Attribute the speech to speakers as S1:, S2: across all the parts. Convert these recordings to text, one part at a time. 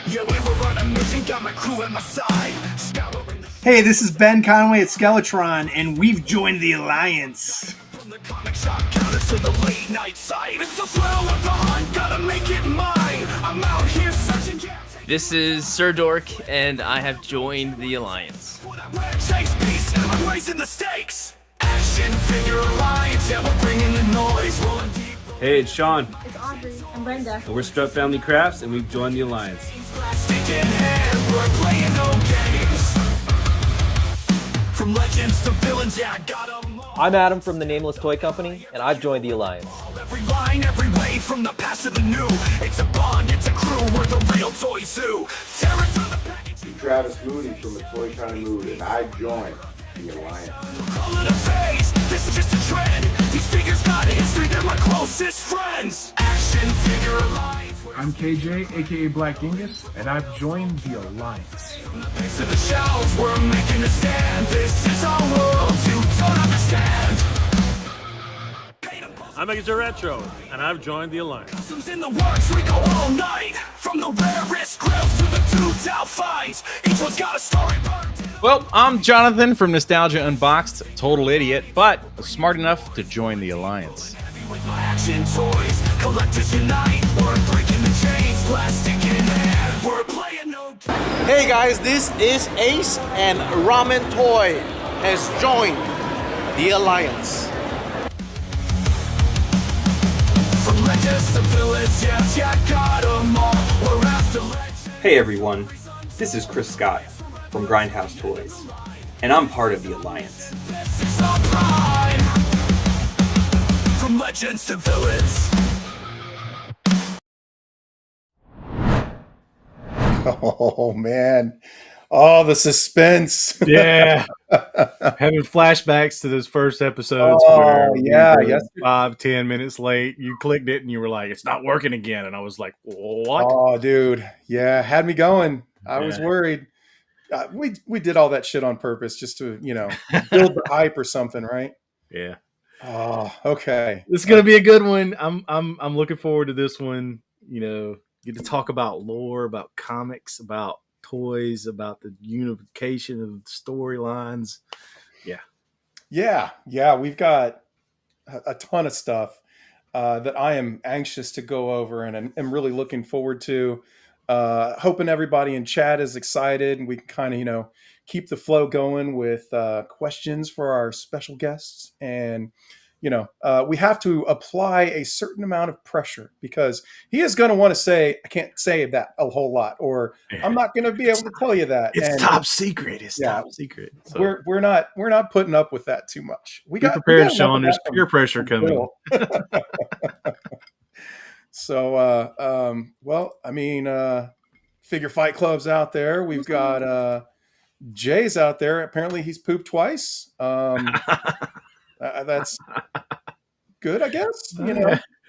S1: Yeah, we were on a mission, got my crew at my side.
S2: Hey, this is Ben Conway at Skeletron, and we've joined the Alliance.
S1: From the comic shop counter to the late night site. It's the thrill of the hunt, gotta make it mine. I'm out here searching.
S3: This is Sir Rourke, and I have joined the Alliance.
S1: Chase peace, I'm raising the stakes. Action figure alliance, yeah, we're bringing the noise, rolling deep.
S4: Hey, it's Sean.
S5: It's Audrey and Brenda.
S4: And we're Strut Family Crafts, and we've joined the Alliance.
S1: Plastic in hand, we're playing no games. From legends to villains, yeah, I got 'em all.
S6: I'm Adam from the Nameless Toy Company, and I've joined the Alliance.
S1: Every line, every way, from the past to the new. It's a bond, it's a crew, we're the real toy zoo. Tear it through the package.
S7: I'm Travis Moody from A Toy Kind of Mood, and I joined the Alliance.
S1: Call it a phase, this is just a trend. These figures got history, they're my closest friends. Action figure alliance.
S8: I'm KJ, aka Black Dingus, and I've joined the Alliance.
S1: From the base of the shelves, we're making a stand. This is our world, you don't understand.
S9: I'm Extra Retro, and I've joined the Alliance.
S1: Customs in the works, we go all night. From the rarest grills to the two-out fights. Each one's got a story burned.
S10: Well, I'm Jonathan from Nostalgia Unboxed, total idiot, but smart enough to join the Alliance.
S1: With my action toys, collectors unite. We're breaking the chains, plastic in hand. We're playing no games.
S11: Hey guys, this is Ace, and Ramen Toy has joined the Alliance.
S1: From legends to villains, yes, yeah, got 'em all. We're after legends.
S12: Hey everyone, this is Chris Scott from Grindhouse Toys, and I'm part of the Alliance.
S1: This is our prime. From legends to villains.
S2: Oh, man. Oh, the suspense.
S13: Yeah. Having flashbacks to those first episodes.
S2: Oh,
S13: where
S2: yeah.
S13: we were
S2: Yes.
S13: 5-10 minutes late. You clicked it and you were like, it's not working again. And I was like, what?
S2: Oh, dude. Yeah. Had me going. I was
S13: Yeah.
S2: worried. We did all that shit on purpose just to, build the hype or something, right?
S13: Yeah.
S2: Oh, okay.
S13: This is gonna be a good one. I'm looking forward to this one. Get to talk about lore, about comics, about toys, about the unification of storylines.
S2: Yeah. We've got a ton of stuff that I am anxious to go over, and I'm really looking forward to. Hoping everybody in chat is excited, and we can kind of, keep the flow going with questions for our special guests. And, we have to apply a certain amount of pressure because he is going to want to say, I can't say that a whole lot, or I'm not going to be able to tell you that.
S13: It's top secret. It's top secret. So
S2: We're not putting up with that too much.
S13: be prepared, Sean. There's peer pressure coming.
S2: So, Figure Fight Club's out there. We've got Jay's out there. Apparently he's pooped twice. That's good, I guess. We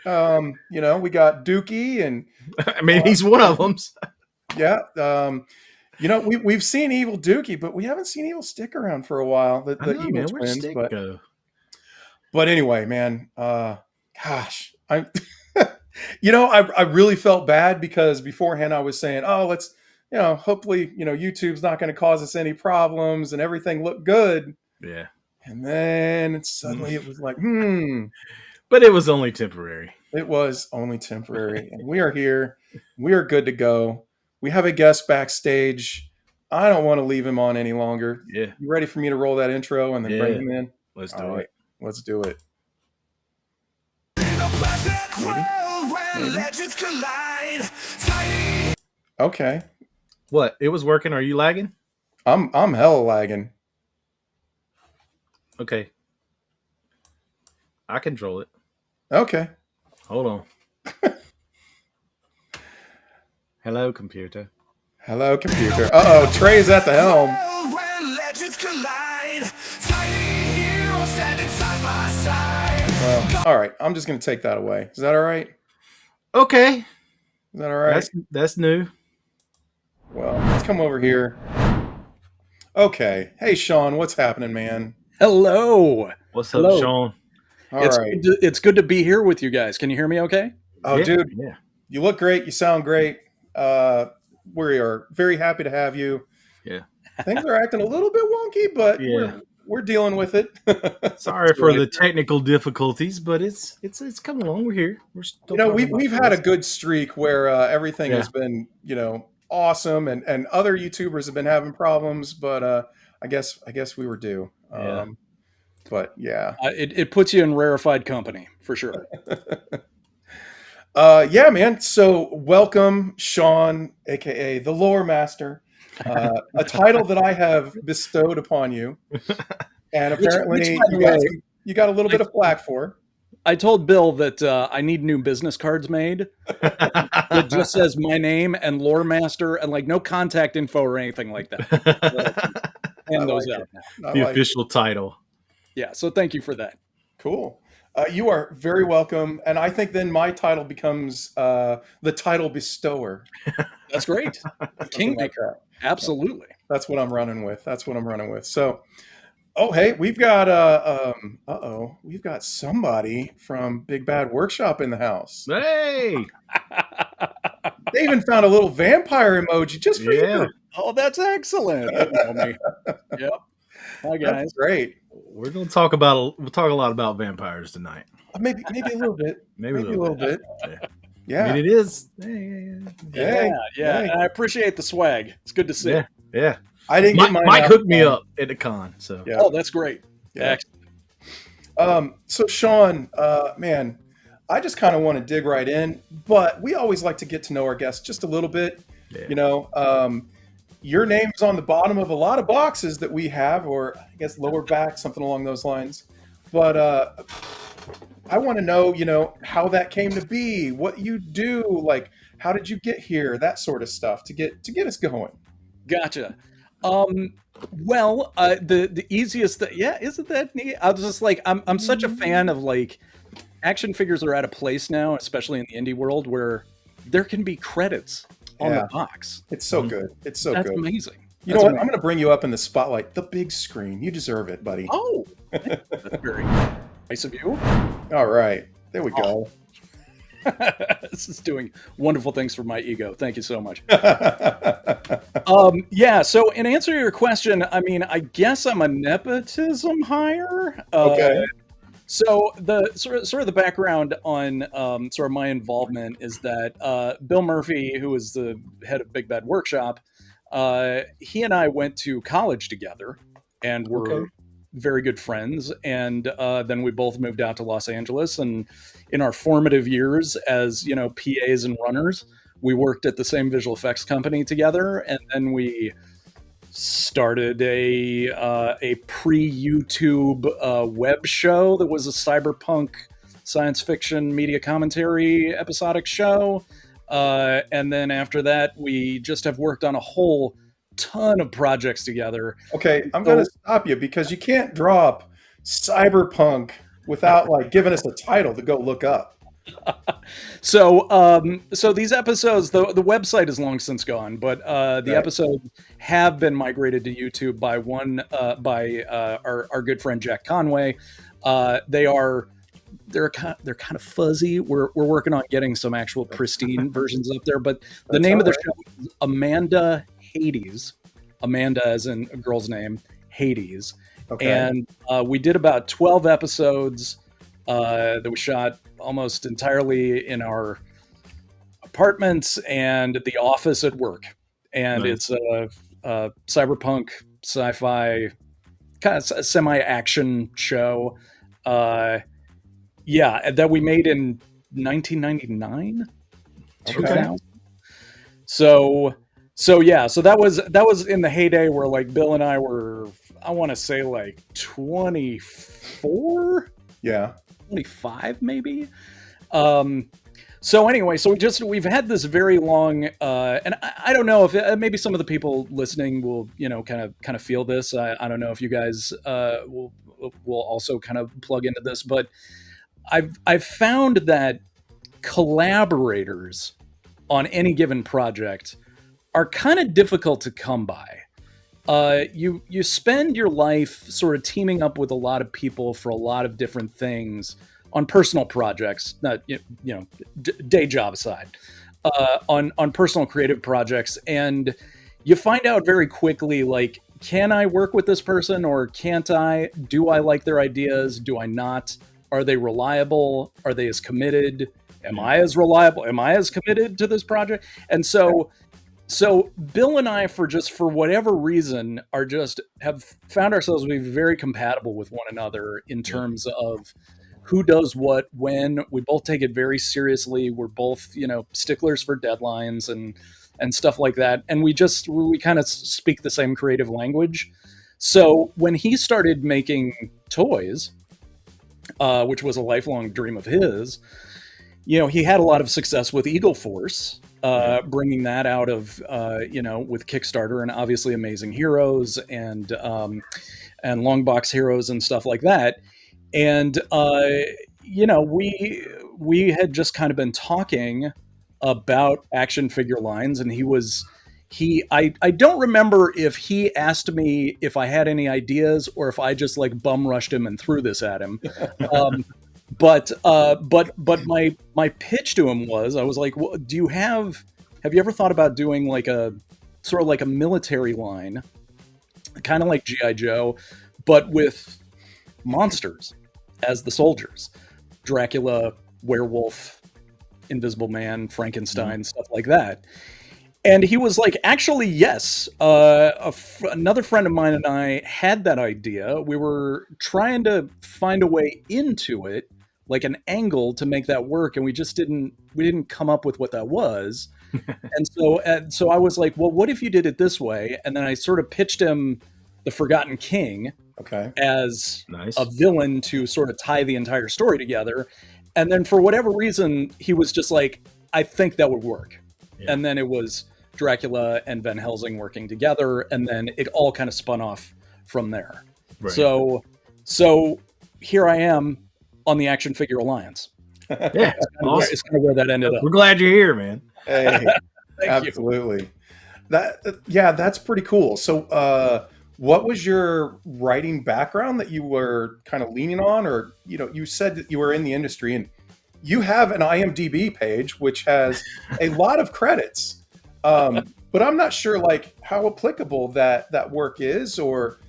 S2: got Dookie, and
S13: I mean, he's one of them.
S2: yeah. We've seen Evil Dookie, but we haven't seen Evil Stick around for a while. The Evil twins, but anyway, man. Gosh, I'm. I really felt bad because beforehand I was saying, oh, let's, hopefully, YouTube's not going to cause us any problems and everything looked good.
S13: Yeah.
S2: And then suddenly it was like,
S13: But it was only temporary.
S2: It was only temporary. And we are here. We are good to go. We have a guest backstage. I don't want to leave him on any longer.
S13: Yeah.
S2: You ready for me to roll that intro and then bring him in?
S13: Let's do
S2: All right,
S13: it.
S2: let's do it.
S1: Legends collide.
S2: Okay.
S13: What? It was working. Are you lagging?
S2: I'm hella lagging.
S13: Okay. I control it.
S2: Okay.
S13: Hold on. Hello, computer.
S2: Hello, computer. Uh-oh, Trey's at the helm. Well, all right. I'm just going to take that away. Is that all right?
S13: Okay.
S2: Is that all right?
S13: That's new.
S2: Well, let's come over here. Okay. Hey, Sean, what's happening, man?
S14: Hello.
S13: What's up, Sean?
S14: It's good to be here with you guys. Can you hear me okay?
S2: Oh, yeah, dude. Yeah. You look great. You sound great. we are very happy to have you.
S13: Yeah.
S2: Things are acting a little bit wonky, but we're dealing with it.
S13: Sorry for the technical difficulties, but it's coming along. We're here. We're still
S2: we've had a good streak where everything has been, awesome, and other YouTubers have been having problems, but I guess we were due. But yeah,
S14: it puts you in rarefied company for sure.
S2: Yeah, man. So welcome, Sean, aka the Lore Master, a title that I have bestowed upon you, and apparently you got a little bit of flack for.
S14: I told Bill that I need new business cards made. It just says my name and Lore Master and like no contact info or anything like that. And those out now.
S13: The official title.
S14: Yeah, so thank you for that.
S2: Cool. You are very welcome, and I think then my title becomes the title bestower.
S14: That's great. Kingmaker. Absolutely.
S2: That's what I'm running with. So, hey, we've got we've got somebody from Big Bad Workshop in the house.
S13: Hey,
S2: they even found a little vampire emoji just for you.
S14: Oh, that's excellent. Yep. Hi guys.
S2: That's great.
S13: We'll talk a lot about vampires tonight.
S2: Maybe a little bit. Maybe a little bit. Yeah.
S13: I mean, it is.
S14: Yeah. I appreciate the swag. It's good to see.
S13: Yeah.
S2: I didn't get mine.
S13: Mike hooked me up at the con. So.
S14: Yeah. Oh, that's great.
S2: Yeah. So Sean, man, I just kind of want to dig right in, but we always like to get to know our guests just a little bit. Yeah. Your name's on the bottom of a lot of boxes that we have, or I guess lower back, something along those lines. But I want to know, how that came to be, what you do, like how did you get here, that sort of stuff to get us going.
S14: Gotcha. Well, the easiest isn't that neat? I was just like, I'm such a fan of like action figures are at a place now, especially in the indie world, where there can be credits on the box.
S2: It's so good. It's so
S14: That's
S2: good.
S14: Amazing.
S2: You know what? I'm going to bring you up in the spotlight, the big screen. You deserve it, buddy.
S14: Oh, that's very nice of you.
S2: All right. There we go.
S14: This is doing wonderful things for my ego. Thank you so much. So in answer to your question, I mean, I guess I'm a nepotism hire.
S2: Okay.
S14: So the sort of the background on sort of my involvement is that Bill Murphy, who is the head of Big Bad Workshop, he and I went to college together and were very good friends. And then we both moved out to Los Angeles. And in our formative years as, PAs and runners, we worked at the same visual effects company together. And then we started a pre-YouTube web show that was a cyberpunk science fiction media commentary episodic show. And then after that, we just have worked on a whole ton of projects together.
S2: Okay, I'm going to stop you because you can't drop cyberpunk without like giving us a title to go look up.
S14: So these episodes, the website is long since gone, but the episodes have been migrated to YouTube by our good friend Jack Conway. They're kind of fuzzy. We're working on getting some actual pristine versions up there, but the name of the show is Amanda Hades. Amanda as in a girl's name, Hades. Okay. And we did about 12 episodes that we shot almost entirely in our apartments and at the office at work. And It's a cyberpunk sci-fi kind of semi-action show. That we made in 1999. 2000. So that was in the heyday where like Bill and I were, I want to say like 24.
S2: Yeah.
S14: 25 maybe. So anyway, we've had this very long, and I don't know if maybe some of the people listening will, kind of feel this. I don't know if you guys will also kind of plug into this, but I've found that collaborators on any given project are kind of difficult to come by. You spend your life sort of teaming up with a lot of people for a lot of different things on personal projects, not day job aside. on personal creative projects, and you find out very quickly, like, can I work with this person or can't I? Do I like their ideas? Do I not? Are they reliable? Are they as committed? Am I as reliable? Am I as committed to this project? And so Bill and I, for whatever reason, have found ourselves to be very compatible with one another in terms of who does what when. We both take it very seriously. We're both, sticklers for deadlines and stuff like that. And we kind of speak the same creative language. So when he started making toys, which was a lifelong dream of his, he had a lot of success with Eagle Force, bringing that out of, with Kickstarter, and obviously Amazing Heroes and Longbox Heroes and stuff like that. And, we had just kind of been talking about action figure lines, and I don't remember if he asked me if I had any ideas or if I just like bum rushed him and threw this at him. But my pitch to him was, I was like, well, have you ever thought about doing like a sort of like a military line, kind of like G.I. Joe, but with monsters as the soldiers, Dracula, werewolf, Invisible Man, Frankenstein, stuff like that. And he was like, actually, yes. Another friend of mine and I had that idea. We were trying to find a way into it, like an angle to make that work, and we didn't come up with what that was. and so I was like, well, what if you did it this way? And then I sort of pitched him the Forgotten King as a villain to sort of tie the entire story together. And then for whatever reason, he was just like, I think that would work. Yeah. And then it was Dracula and Van Helsing working together, and then it all kind of spun off from there. Right. So here I am on the Action Figure Alliance.
S13: Yeah,
S14: it's kind of where that ended up.
S13: We're glad you're here, man.
S2: Hey, absolutely. That's pretty cool. So, what was your writing background that you were kind of leaning on, or you said that you were in the industry, and you have an IMDb page which has a lot of credits, but I'm not sure like how applicable that work is, or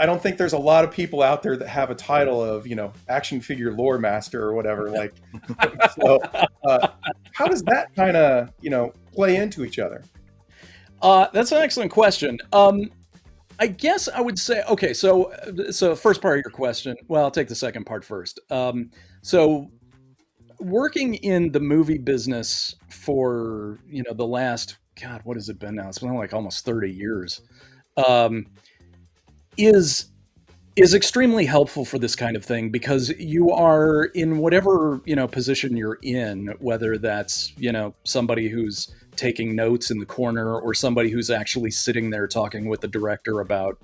S2: I don't think there's a lot of people out there that have a title of action figure lore master or whatever. Like, so how does that kind of play into each other?
S14: That's an excellent question. I guess I would say, okay, so first part of your question, well, I'll take the second part first. So working in the movie business for, the last, God, what has it been now? It's been like almost 30 years, is extremely helpful for this kind of thing, because you are in whatever, position you're in, whether that's, somebody who's taking notes in the corner or somebody who's actually sitting there talking with the director about,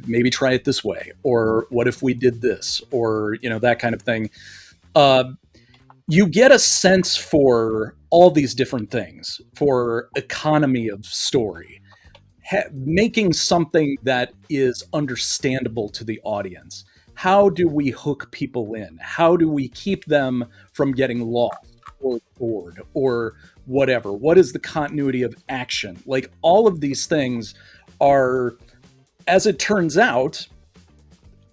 S14: maybe try it this way, or what if we did this, or, that kind of thing. You get a sense for all these different things, for economy of story, making something that is understandable to the audience. How do we hook people in? How do we keep them from getting lost or bored or whatever? What is the continuity of action? Like, all of these things are, as it turns out,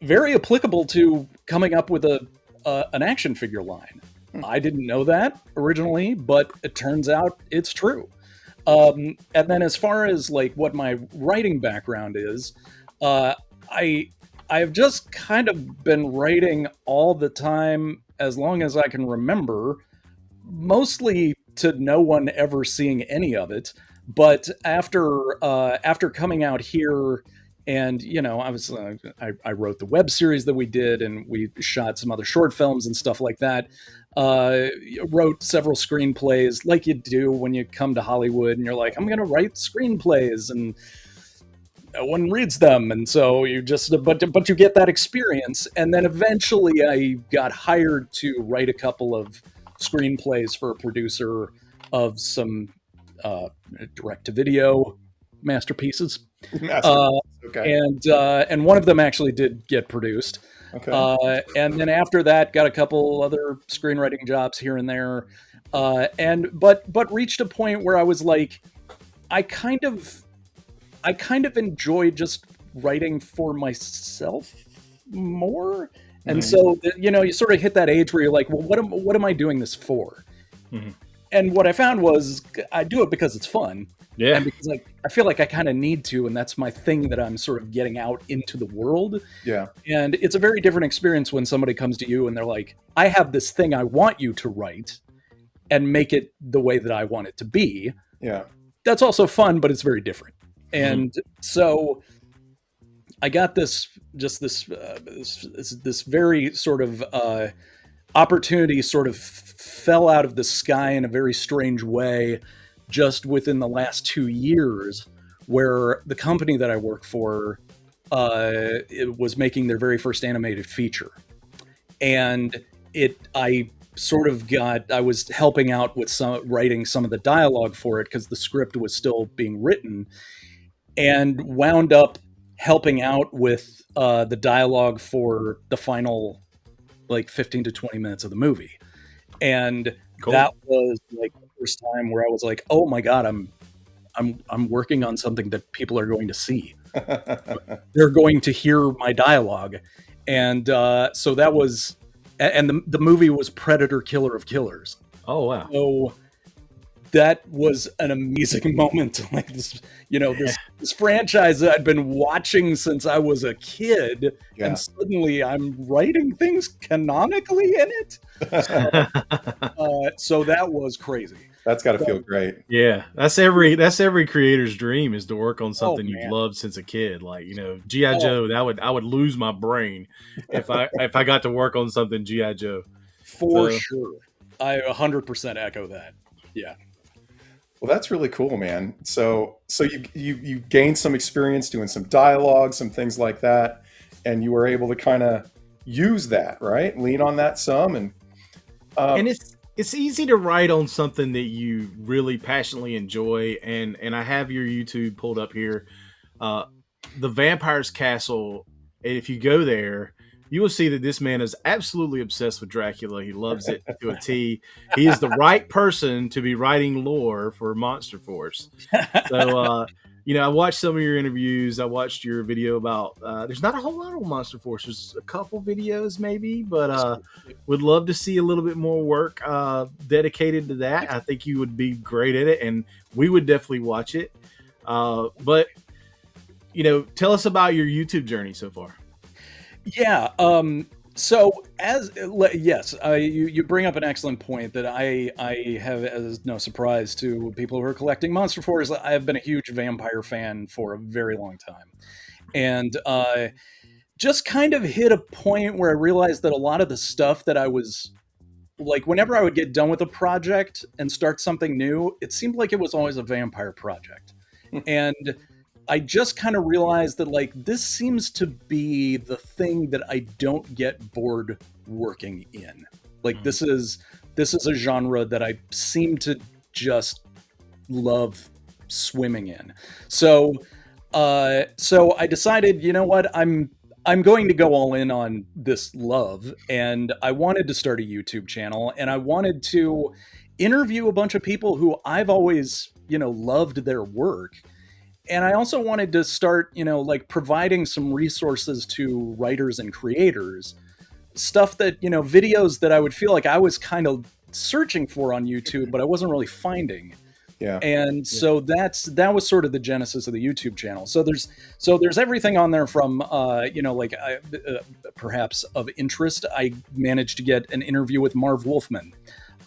S14: very applicable to coming up with an action figure line. I didn't know that originally, but it turns out it's true. And then as far as like what my writing background is, I've just kind of been writing all the time as long as I can remember, mostly to no one ever seeing any of it. But after coming out here, and I wrote the web series that we did, and we shot some other short films and stuff like that. Wrote several screenplays, like you do when you come to Hollywood and you're like, I'm going to write screenplays, and no one reads them. And so you just, but you get that experience. And then eventually I got hired to write a couple of screenplays for a producer of some direct-to-video masterpieces.
S2: Masterpiece. Okay.
S14: And one of them actually did get produced.
S2: Okay.
S14: And then after that, got a couple other screenwriting jobs here and there, but reached a point where I was like, I kind of enjoy just writing for myself more. And so, you sort of hit that age where you're like, well, what am I doing this for?
S13: Mhm.
S14: And what I found was I do it because it's fun.
S13: Yeah.
S14: And because I feel like I kind of need to, and that's my thing that I'm sort of getting out into the world.
S2: Yeah.
S14: And it's a very different experience when somebody comes to you and they're like, I have this thing I want you to write and make it the way that I want it to be.
S2: Yeah.
S14: That's also fun, but it's very different. And so I got this very sort of opportunity sort of fell out of the sky in a very strange way just within the last 2 years, where the company that I work for it was making their very first animated feature. And I was helping out with writing some of the dialogue for it because the script was still being written, and wound up helping out with the dialogue for the final like 15 to 20 minutes of the movie. And
S13: Cool.
S14: That was like the first time where I was like, oh my God, I'm working on something that people are going to see. They're going to hear my dialogue. And so that was, and the movie was Predator Killer of Killers.
S13: Oh, wow.
S14: So that was an amazing moment. Like this, this franchise that I'd been watching since I was a kid, and suddenly I'm writing things canonically in it. So that was crazy.
S2: That's got to feel great.
S13: Yeah, that's every creator's dream, is to work on something you've loved since a kid. Like, G.I. Joe, I would lose my brain if I got to work on something G.I. Joe.
S14: For sure. I 100% echo that. Yeah.
S2: Well, that's really cool, man. So you gained some experience doing some dialogue, some things like that, and you were able to kind of use that, right? Lean on that some, and
S13: it's easy to write on something that you really passionately enjoy. And I have your YouTube pulled up here, the Vampire's Castle. And if you go there, you will see that this man is absolutely obsessed with Dracula. He loves it to a T. He is the right person to be writing lore for Monster Force. So, I watched some of your interviews. I watched your video about, there's not a whole lot on Monster Force. There's a couple videos maybe, but would love to see a little bit more work dedicated to that. I think you would be great at it, and we would definitely watch it. But, tell us about your YouTube journey so far.
S14: Yeah. So you bring up an excellent point that I have, as no surprise to people who are collecting Monster Force. I have been a huge vampire fan for a very long time, and just kind of hit a point where I realized that a lot of the stuff that I was like, whenever I would get done with a project and start something new, it seemed like it was always a vampire project, and I just kind of realized that like this seems to be the thing that I don't get bored working in. Like this is a genre that I seem to just love swimming in. So I decided, you know what, I'm going to go all in on this love, and I wanted to start a YouTube channel, and I wanted to interview a bunch of people who I've always, loved their work. And I also wanted to start, providing some resources to writers and creators, stuff that, videos that I would feel like I was kind of searching for on YouTube, but I wasn't really finding.
S2: Yeah.
S14: And so that was sort of the genesis of the YouTube channel. So there's everything on there from, perhaps of interest. I managed to get an interview with Marv Wolfman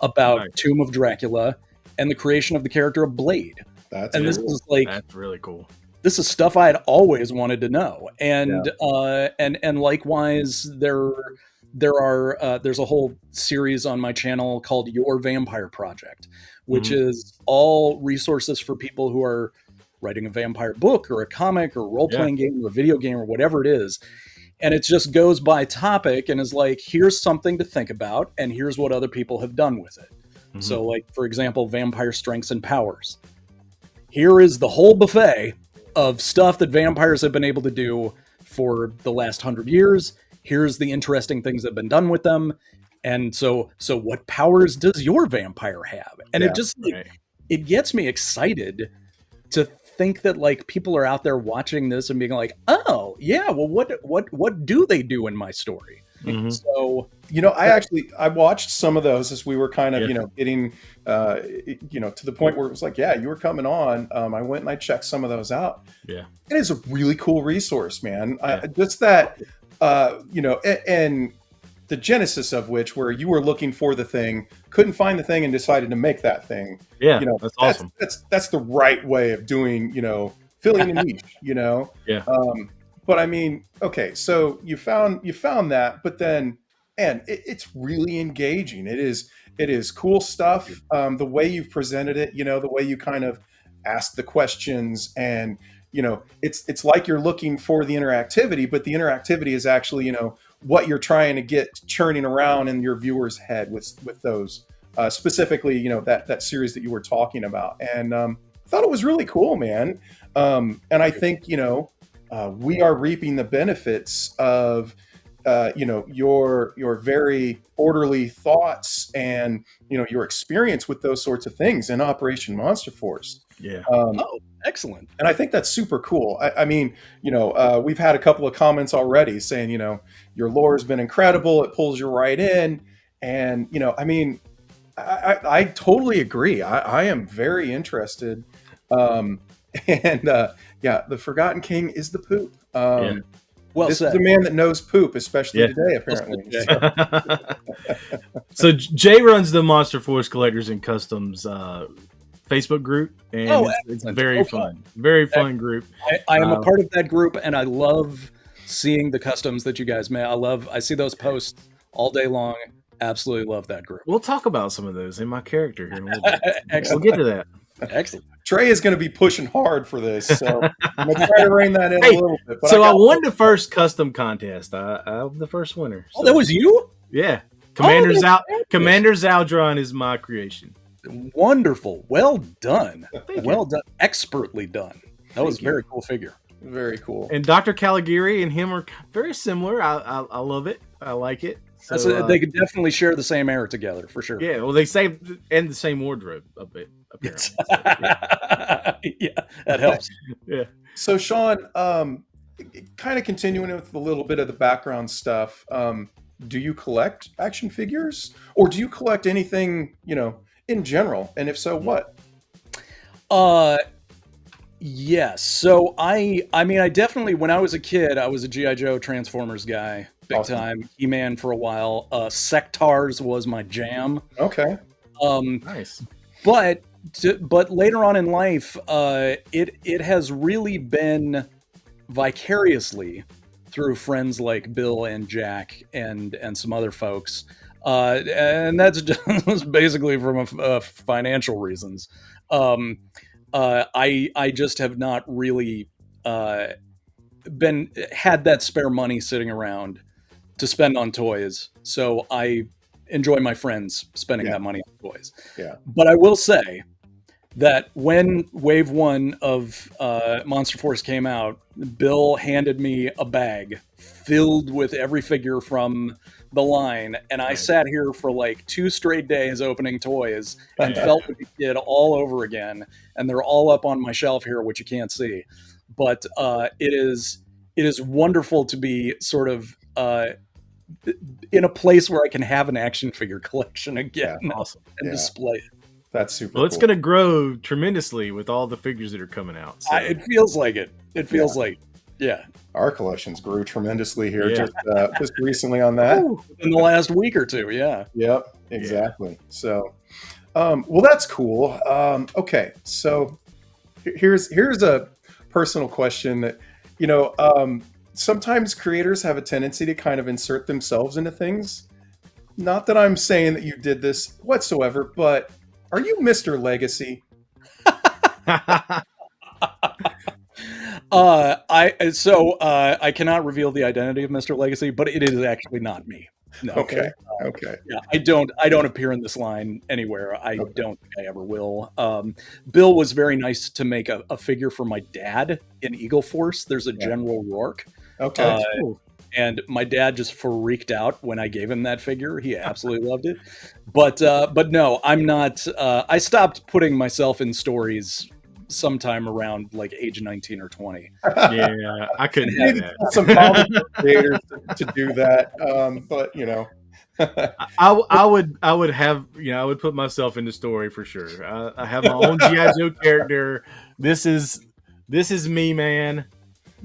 S14: about Tomb of Dracula and the creation of the character of Blade. That's really cool. This is stuff I had always wanted to know, and likewise, there's a whole series on my channel called Your Vampire Project, which is all resources for people who are writing a vampire book or a comic or a role-playing game or a video game or whatever it is. And it just goes by topic and is like, here's something to think about, and here's what other people have done with it. So, like, for example, vampire strengths and powers. Here is the whole buffet, of stuff that vampires have been able to do for the last 100 years. Here's the interesting things that have been done with them. And so what powers does your vampire have? And it just it gets me excited to think that like people are out there watching this and being like, oh yeah, well what do they do in my story? So
S2: I watched some of those as we were kind of getting to the point where it was like, yeah, you were coming on. I went and I checked some of those out.
S13: Yeah,
S2: it is a really cool resource, man. Just that and the genesis of which, where you were looking for the thing, couldn't find the thing, and decided to make that thing.
S13: Yeah, that's awesome.
S2: That's the right way of doing, filling a niche.
S13: Yeah.
S2: But I mean, okay, so you found that, but then, and it's really engaging. It is cool stuff. The way you've presented it, the way you kind of ask the questions, and it's like you're looking for the interactivity, but the interactivity is actually, what you're trying to get churning around in your viewer's head with those, specifically, that series that you were talking about. And I thought it was really cool, man. And I think, we are reaping the benefits of, your very orderly thoughts and, your experience with those sorts of things in Operation Monster Force.
S13: Yeah.
S14: Excellent.
S2: And I think that's super cool. I mean, we've had a couple of comments already saying, your lore has been incredible. It pulls you right in. And, I mean, I totally agree. I am very interested. The Forgotten King is the poop.
S14: Well,
S2: this is a man that knows poop, especially today, apparently.
S13: So Jay runs the Monster Force Collectors and Customs Facebook group, and it's very fun. Very fun group.
S14: I am a part of that group, and I love seeing the customs that you guys make. I see those posts all day long. Absolutely love that group.
S13: We'll talk about some of those in my character here in a little bit. We'll get to that.
S14: Excellent.
S2: Trey is going to be pushing hard for this, so I'm going to try to rein that in a little bit. But
S13: I won the first custom contest. I'm the first winner.
S14: So. Oh, that was you?
S13: Yeah. Commander Zaldron is my creation.
S14: Wonderful. Well done. Well done. Expertly done. That was a very cool figure.
S2: Very cool.
S13: And Dr. Caligari and him are very similar. I love it. I like it. So,
S14: they could definitely share the same air together, for sure.
S13: Yeah, well, they say, and the same wardrobe a bit, apparently. So,
S14: yeah, that helps.
S13: Yeah.
S2: So, Sean, kind of continuing with a little bit of the background stuff, do you collect action figures? Or do you collect anything, in general? And if so, what?
S14: Yes. So I mean, I definitely, when I was a kid, I was a G.I. Joe Transformers guy, big time. He-Man for a while. Sectars was my jam.
S2: Okay.
S13: Nice.
S14: But later on in life, it has really been vicariously through friends like Bill and Jack and some other folks. And that's just basically from financial reasons. I just have not really had that spare money sitting around to spend on toys. So I enjoy my friends spending that money on toys.
S2: Yeah.
S14: But I will say that when Wave 1 of Monster Force came out, Bill handed me a bag filled with every figure from the line, and I sat here for like 2 straight days opening toys and felt like a kid all over again. And they're all up on my shelf here, which you can't see. But it is wonderful to be sort of in a place where I can have an action figure collection again, and display it.
S2: That's super.
S13: Well, it's going to grow tremendously with all the figures that are coming out. So.
S14: It feels like it. It feels like,
S2: our collections grew tremendously here just recently on that.
S14: In the last week or two,
S2: Yep, exactly. So, well, that's cool. Okay, so here's a personal question that, sometimes creators have a tendency to kind of insert themselves into things. Not that I'm saying that you did this whatsoever, but are you Mr. Legacy?
S14: I cannot reveal the identity of Mr. Legacy, but it is actually not me. No.
S2: Okay. Okay.
S14: Yeah, I don't appear in this line anywhere. I don't think I ever will. Bill was very nice to make a figure for my dad in Eagle Force. There's a General Rourke.
S2: Okay.
S13: Cool.
S14: And my dad just freaked out when I gave him that figure. He absolutely loved it. But no, I'm not. I stopped putting myself in stories sometime around like age 19 or 20.
S13: Yeah, I couldn't have that.
S2: Some comic book creators to do that, but you know,
S13: I would have, I would put myself in the story for sure. I have my own GI Joe character. This is me, man.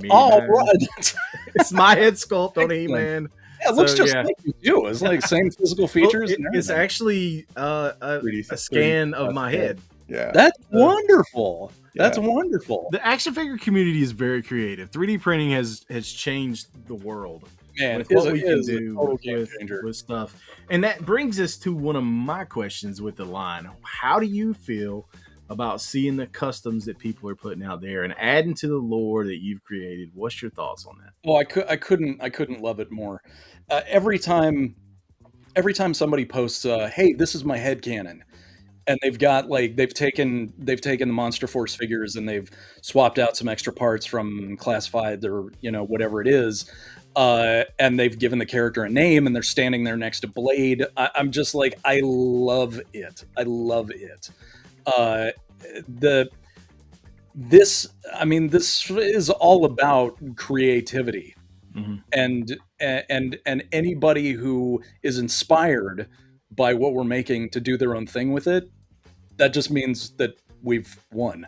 S13: Me,
S14: Oh,
S13: man.
S14: right.
S13: It's my head sculpt on He-Man.
S14: Yeah, it looks just like you do. It's like same physical features.
S13: Well, it's actually a scan of my head.
S2: Yeah,
S14: that's wonderful. That's wonderful.
S13: The action figure community is very creative. 3D printing has changed the world.
S14: Man,
S13: with
S14: it
S13: what we can
S14: is a
S13: do
S14: total game changer.
S13: with stuff. And that brings us to one of my questions with the line. How do you feel about seeing the customs that people are putting out there and adding to the lore that you've created? What's your thoughts on that?
S14: Oh, I couldn't love it more. Every time somebody posts, "Hey, this is my headcanon," and they've got like they've taken the Monster Force figures and they've swapped out some extra parts from Classified or whatever it is, and they've given the character a name and they're standing there next to Blade. I'm just like, I love it. I love it. This is all about creativity. And anybody who is inspired by what we're making to do their own thing with it, that just means that we've won.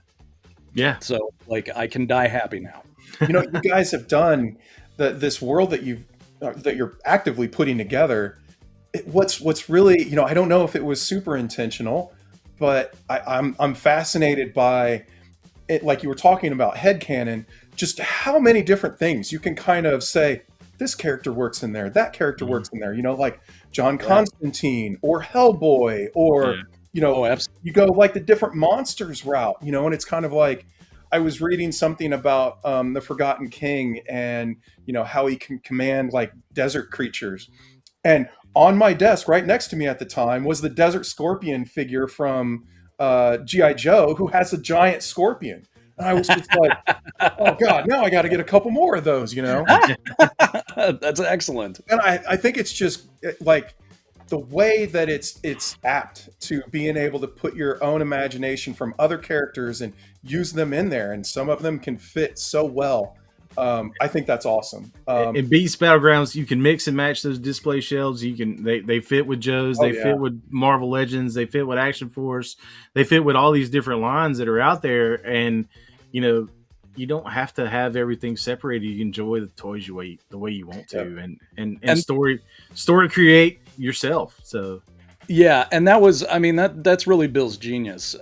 S13: Yeah.
S14: So like I can die happy now.
S2: You guys have done this world that you're actively putting together. What's really, I don't know if it was super intentional, but I'm fascinated by it. Like you were talking about headcanon, just how many different things you can kind of say, this character works in there, that character works in there, like John Constantine or Hellboy, or, you go like the different monsters route, and it's kind of like, I was reading something about the Forgotten King and, how he can command like desert creatures. And on my desk right next to me at the time was the Desert Scorpion figure from G.I. Joe, who has a giant scorpion. And I was just like, oh God, now I got to get a couple more of those,
S14: That's excellent.
S2: And I think it's just like the way that it's apt to being able to put your own imagination from other characters and use them in there. And some of them can fit so well. I think that's awesome.
S13: In Beast Battlegrounds, you can mix and match those display shelves. They fit with Joe's, they fit with Marvel Legends, they fit with Action Force, they fit with all these different lines that are out there. And you don't have to have everything separated. You can enjoy the toys the way you want to, and story create yourself. So
S14: yeah, and that was, that's really Bill's genius,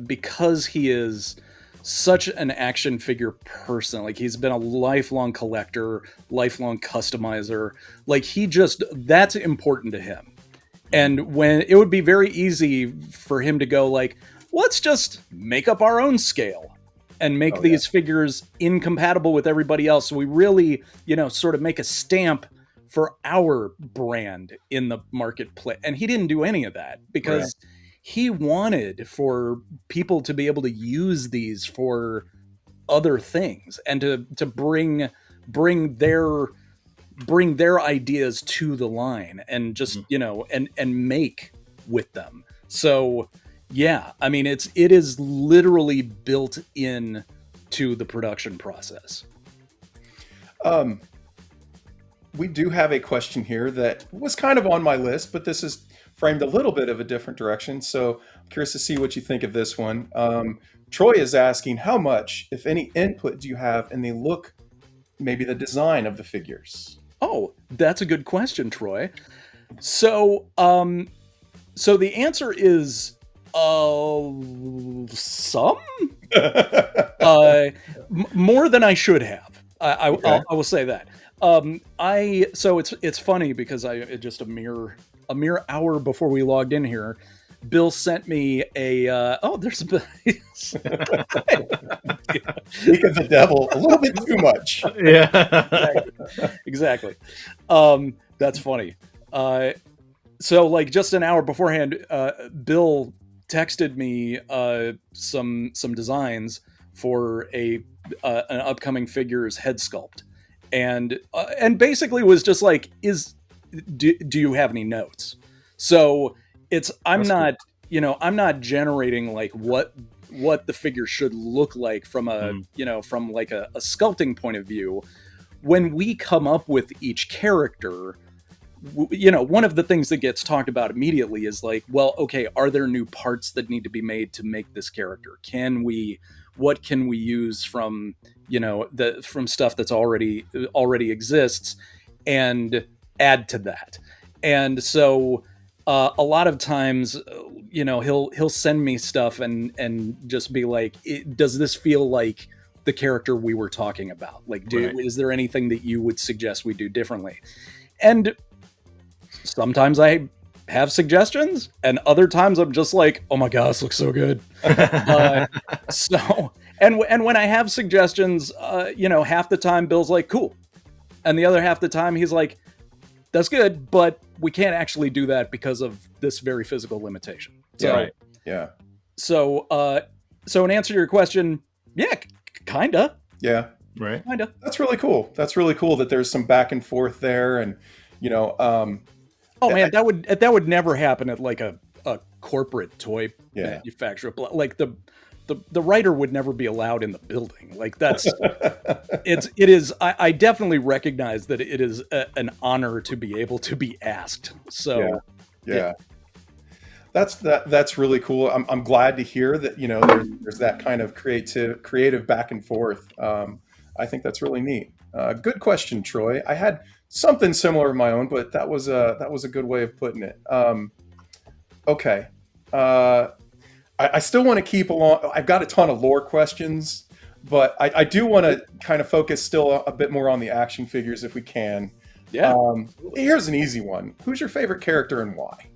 S14: because he is such an action figure person. Like he's been a lifelong collector, lifelong customizer. Like that's important to him. And when it would be very easy for him to go like, let's just make up our own scale and make these figures incompatible with everybody else. So we really, sort of make a stamp for our brand in the marketplace. And he didn't do any of that because he wanted for people to be able to use these for other things and to bring their ideas to the line and just, and make with them. So yeah, it is literally built in to the production process.
S2: We do have a question here that was kind of on my list, but this is framed a little bit of a different direction. So I'm curious to see what you think of this one. Troy is asking, how much, if any, input do you have in the look, maybe the design of the figures?
S14: Oh, that's a good question, Troy. So the answer is some more than I should have. I will say that. So it's funny because just a mere hour before we logged in here, Bill sent me there's a
S2: Speak of the devil a little bit too much.
S14: Yeah, exactly. That's funny. So like just an hour beforehand, Bill texted me some designs for an upcoming figure's head sculpt, and basically was just like, do you have any notes? So I'm not generating like what the figure should look like from from like a sculpting point of view. When we come up with each character, one of the things that gets talked about immediately is like, well, okay, are there new parts that need to be made to make this character? What can we use from, from stuff that's already exists and add to that? And so a lot of times, he'll send me stuff and just be like, does this feel like the character we were talking about? Like, is there anything that you would suggest we do differently? And sometimes I have suggestions, and other times I'm just like, oh my gosh, this looks so good. And when I have suggestions, half the time Bill's like, cool. And the other half the time he's like, that's good, but we can't actually do that because of this very physical limitation. So,
S2: yeah.
S14: So in answer to your question, yeah, kinda.
S2: Yeah.
S13: Right.
S14: Kinda.
S2: That's really cool. That's really cool that there's some back and forth there, and
S14: oh man, that would never happen at like a corporate toy manufacturer. Like the writer would never be allowed in the building. Like that's it is. I definitely recognize that it is an honor to be able to be asked. So
S2: yeah. That's really cool. I'm glad to hear that there's that kind of creative back and forth. I think that's really neat. Good question, Troy. I had something similar of my own, but that was a good way of putting it. Okay. I still want to keep along. I've got a ton of lore questions, but I do want to kind of focus still a bit more on the action figures if we can.
S14: Yeah.
S2: Here's an easy one. Who's your favorite character and why?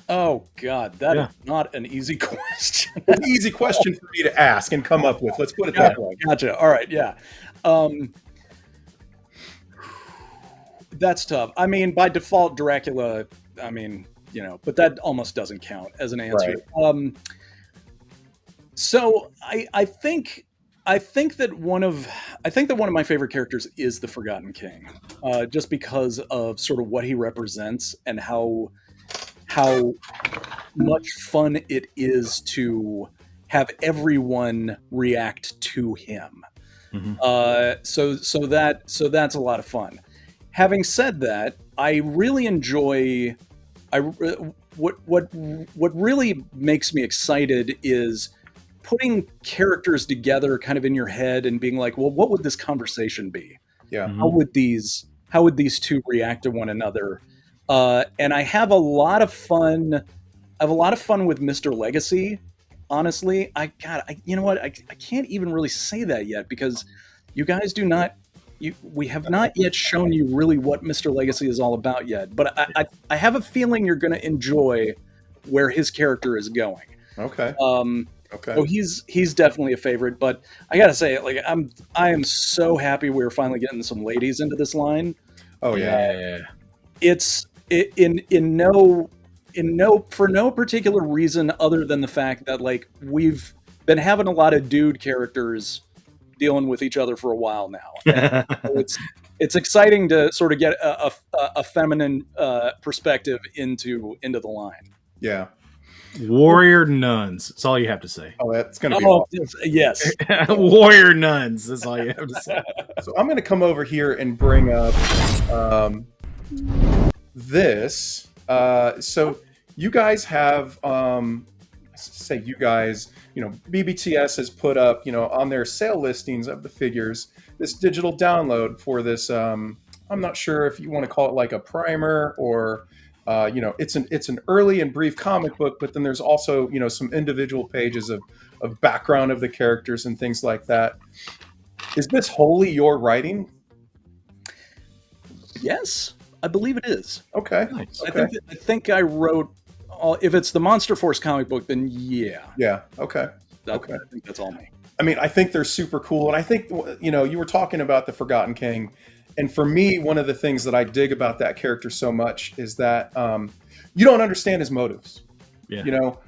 S14: Oh God, that is not an easy question.
S2: An easy question for me to ask and come up with. Let's put it that way.
S14: Gotcha. All right. Yeah. That's tough. I mean, by default, Dracula. I mean, but that almost doesn't count as an answer. Right. So I think that one of my favorite characters is the Forgotten King, just because of sort of what he represents and how much fun it is to have everyone react to him. Mm-hmm. So that's a lot of fun. Having said that, I really enjoy. What really makes me excited is putting characters together, kind of in your head, and being like, well, what would this conversation be?
S2: Yeah.
S14: Mm-hmm. How would these two react to one another? And I have a lot of fun. I have a lot of fun with Mr. Legacy. Honestly, you know what? I can't even really say that yet because you guys do not. We have not yet shown you really what Mr. Legacy is all about yet. But I have a feeling you're going to enjoy where his character is going.
S2: Okay.
S14: Okay. So he's definitely a favorite. But I gotta say, like I am so happy we're finally getting some ladies into this line.
S2: Oh yeah.
S14: It's for no particular reason other than the fact that like we've been having a lot of dude characters dealing with each other for a while now. So it's exciting to sort of get a feminine perspective into the line.
S2: Yeah.
S13: Warrior nuns. That's all you have to say.
S2: Oh, that's going to be awesome.
S14: Yes.
S13: Warrior nuns. That's all you have to say.
S2: So I'm going to come over here and bring up this. So you guys have, say you guys, BBTS has put up, on their sale listings of the figures, this digital download for this. I'm not sure if you want to call it like a primer or, it's an early and brief comic book, but then there's also, some individual pages of background of the characters and things like that. Is this wholly your writing?
S14: Yes, I believe it is.
S2: Okay.
S14: Nice. Okay. I think I wrote. If it's the Monster Force comic book, then yeah.
S2: Yeah. Okay.
S14: Okay. I think that's all me.
S2: I mean, I think they're super cool, and I think you were talking about the Forgotten King, And for me, one of the things that I dig about that character so much is that you don't understand his motives.
S13: Yeah.
S2: You know,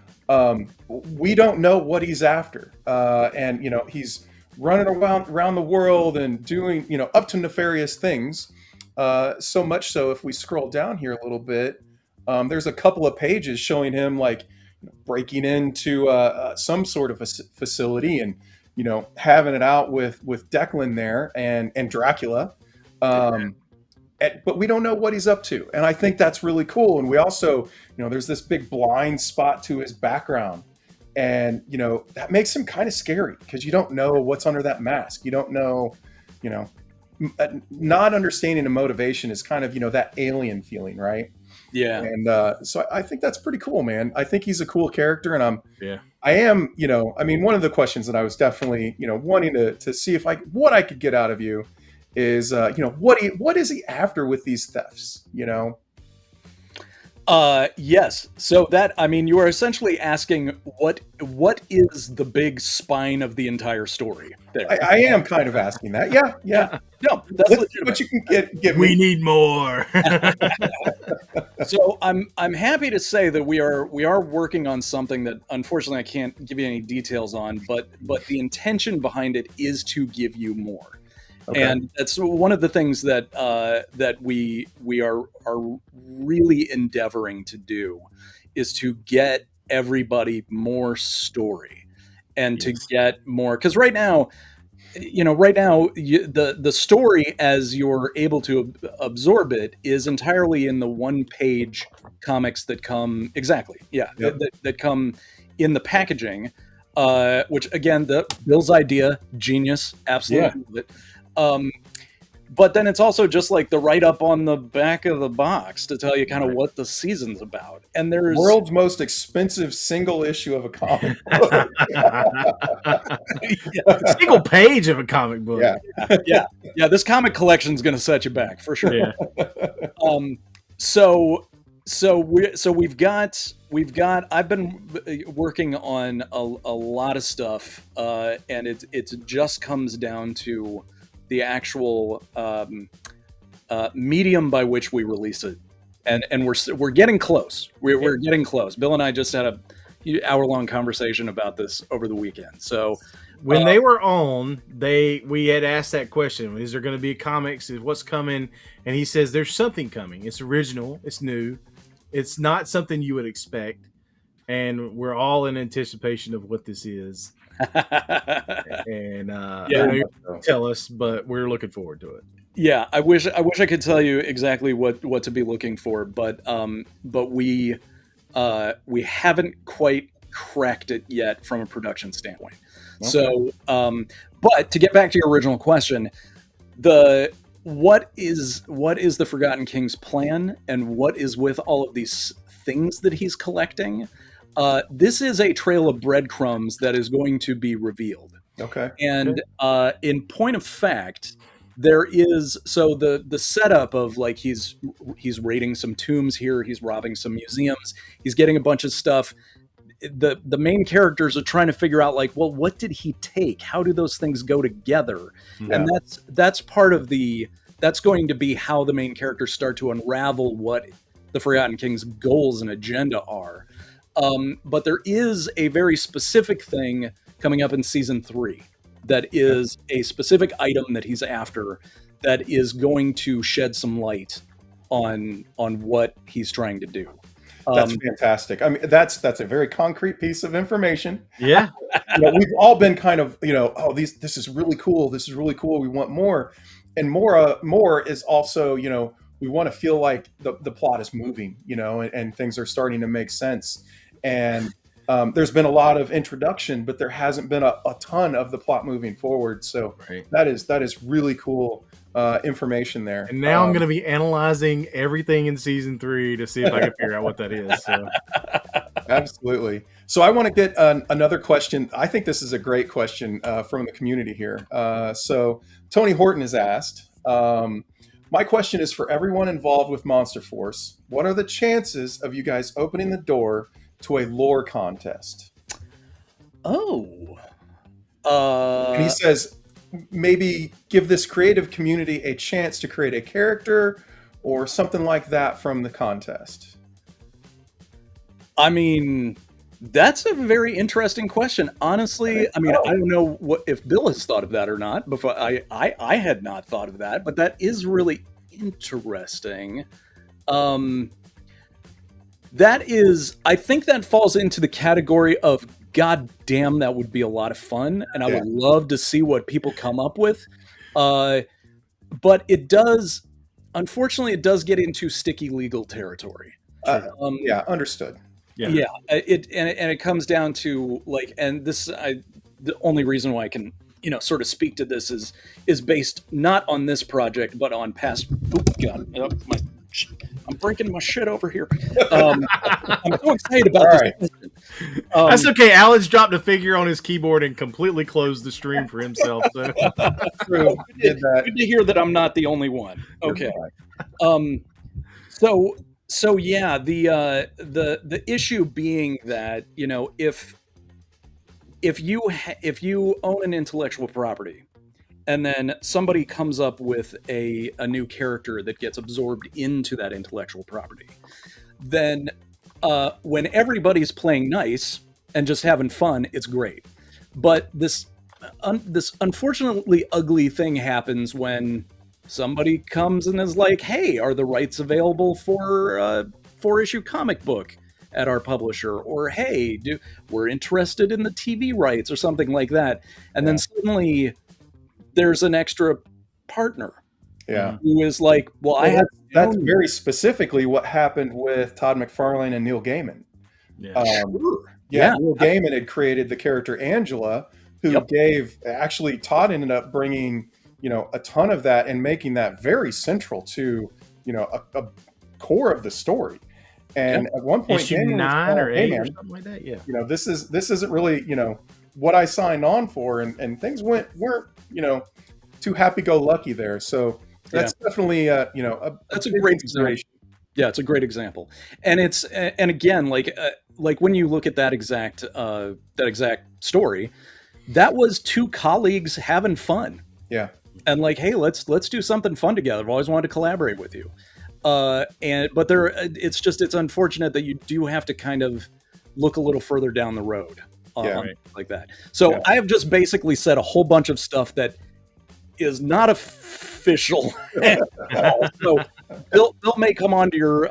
S2: we don't know what he's after. And, you know, he's running around the world and doing, you know, up to nefarious things. So much so, if we scroll down here a little bit, there's a couple of pages showing him like breaking into some sort of a facility and, you know, having it out with Declan there and Dracula. But we don't know what he's up to. And I think that's really cool. And we also, you know, there's this big blind spot to his background. And, you know, that makes him kind of scary because you don't know what's under that mask. You don't know, you know, not understanding the motivation is kind of, you know, that alien feeling, right?
S14: Yeah.
S2: And so I think that's pretty cool, man. I think he's a cool character. And I am, you know, I mean, one of the questions that I was definitely, you know, wanting to see if what I could get out of you is, you know, what is he after with these thefts, you know?
S14: Yes. So that, I mean, you are essentially asking what is the big spine of the entire story there.
S2: I am kind of asking that. Yeah.
S14: No, that's
S2: what you can give
S13: We
S2: me.
S13: need more.
S14: So I'm happy to say that we are working on something that unfortunately I can't give you any details on, but the intention behind it is to give you more. Okay. And that's one of the things that that we are really endeavoring to do is to get everybody more story and to get more, because right now the story as you're able to absorb it is entirely in the one-page comics that come that come in the packaging, which again, Bill's idea, genius, absolutely. Yeah. But then it's also just like the write-up on the back of the box to tell you kind of what the season's about. And there's
S2: world's most expensive single issue of a comic book.
S13: Single page of a comic book.
S2: Yeah.
S14: This comic collection is going to set you back for sure.
S13: Yeah.
S14: So we've got I've been working on a lot of stuff, and it just comes down to the actual medium by which we release it, and we're getting close. We're getting close. Bill and I just had a hour-long conversation about this over the weekend. So
S13: when they were on, we had asked that question: is there going to be comics? Is what's coming? And he says there's something coming. It's original. It's new. It's not something you would expect, and we're all in anticipation of what this is. And I know you tell us, but we're looking forward to it.
S14: Yeah, I wish I could tell you exactly what to be looking for, but we haven't quite cracked it yet from a production standpoint. Okay. So, but to get back to your original question, what is the Forgotten King's plan, and what is with all of these things that he's collecting? This is a trail of breadcrumbs that is going to be revealed.
S2: Okay.
S14: And in point of fact, there is the setup of like he's raiding some tombs here, he's robbing some museums, he's getting a bunch of stuff. The main characters are trying to figure out like, well, what did he take? How do those things go together? Yeah. And that's part of that's going to be how the main characters start to unravel what the Forgotten King's goals and agenda are. But there is a very specific thing coming up in season 3 that is a specific item that he's after that is going to shed some light on what he's trying to do.
S2: That's fantastic. I mean, that's a very concrete piece of information.
S13: Yeah.
S2: We've all been kind of, this is really cool. This is really cool. We want more. And more is also, we want to feel like the plot is moving, and things are starting to make sense. And there's been a lot of introduction, but there hasn't been a ton of the plot moving forward. So that is really cool information there.
S13: And now I'm going to be analyzing everything in season 3 to see if I can figure out what that is. So.
S2: Absolutely. So I want to get another question. I think this is a great question from the community here. So Tony Horton has asked, my question is for everyone involved with Monster Force. What are the chances of you guys opening the door to a lore contest?
S14: Oh.
S2: And he says, maybe give this creative community a chance to create a character or something like that from the contest?
S14: I mean, that's a very interesting question. Honestly, I mean, I don't know if Bill has thought of that or not. Before I had not thought of that, but that is really interesting. That is, I think that falls into the category of, God damn, that would be a lot of fun, and I would love to see what people come up with. But it does, unfortunately, it does get into sticky legal territory.
S2: Yeah, understood.
S14: Yeah, it comes down to like, and this, the only reason why I can sort of speak to this is based not on this project but on past. Oh God, I'm breaking my shit over here. I'm so excited about this.
S2: Right.
S13: That's okay. Alex dropped a figure on his keyboard and completely closed the stream for himself. So.
S2: True.
S14: Good to hear that I'm not the only one. Okay. So yeah, the issue being that if you own an intellectual property, and then somebody comes up with a new character that gets absorbed into that intellectual property, then when everybody's playing nice and just having fun, it's great. But this unfortunately ugly thing happens when somebody comes and is like, hey, are the rights available for a 4-issue comic book at our publisher? Or hey, we're interested in the TV rights or something like that. And then suddenly there's an extra partner who is like, well,
S2: that's very specifically what happened with Todd McFarlane and Neil Gaiman. Neil Gaiman had created the character Angela, who actually Todd ended up bringing a ton of that and making that very central to a core of the story. And at one point,
S13: issue 9 or 8 or something like that. Yeah,
S2: this isn't really what I signed on for, and things weren't too happy-go-lucky there. So that's definitely
S14: that's a great consideration. Yeah, it's a great example, and again, like when you look at that exact story, that was two colleagues having fun.
S2: Yeah,
S14: and like, hey, let's do something fun together. I've always wanted to collaborate with you, but it's unfortunate that you do have to kind of look a little further down the road. Like that. So I have just basically said a whole bunch of stuff that is not official. So Bill may come on to your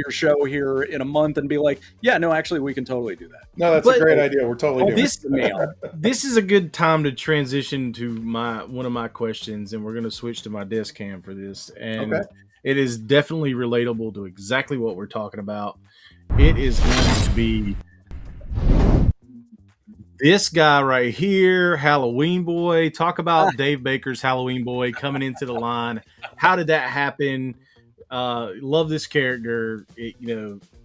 S14: show here in a month and be like, yeah, no, actually we can totally do that.
S2: No, that's a great idea. We're totally doing
S13: this is a good time to transition to one of my questions, and we're going to switch to my desk cam for this. And it is definitely relatable to exactly what we're talking about. It is going to be this guy right here, Halloween Boy. Talk about Dave Baker's Halloween Boy coming into the line. How did that happen? Love this character,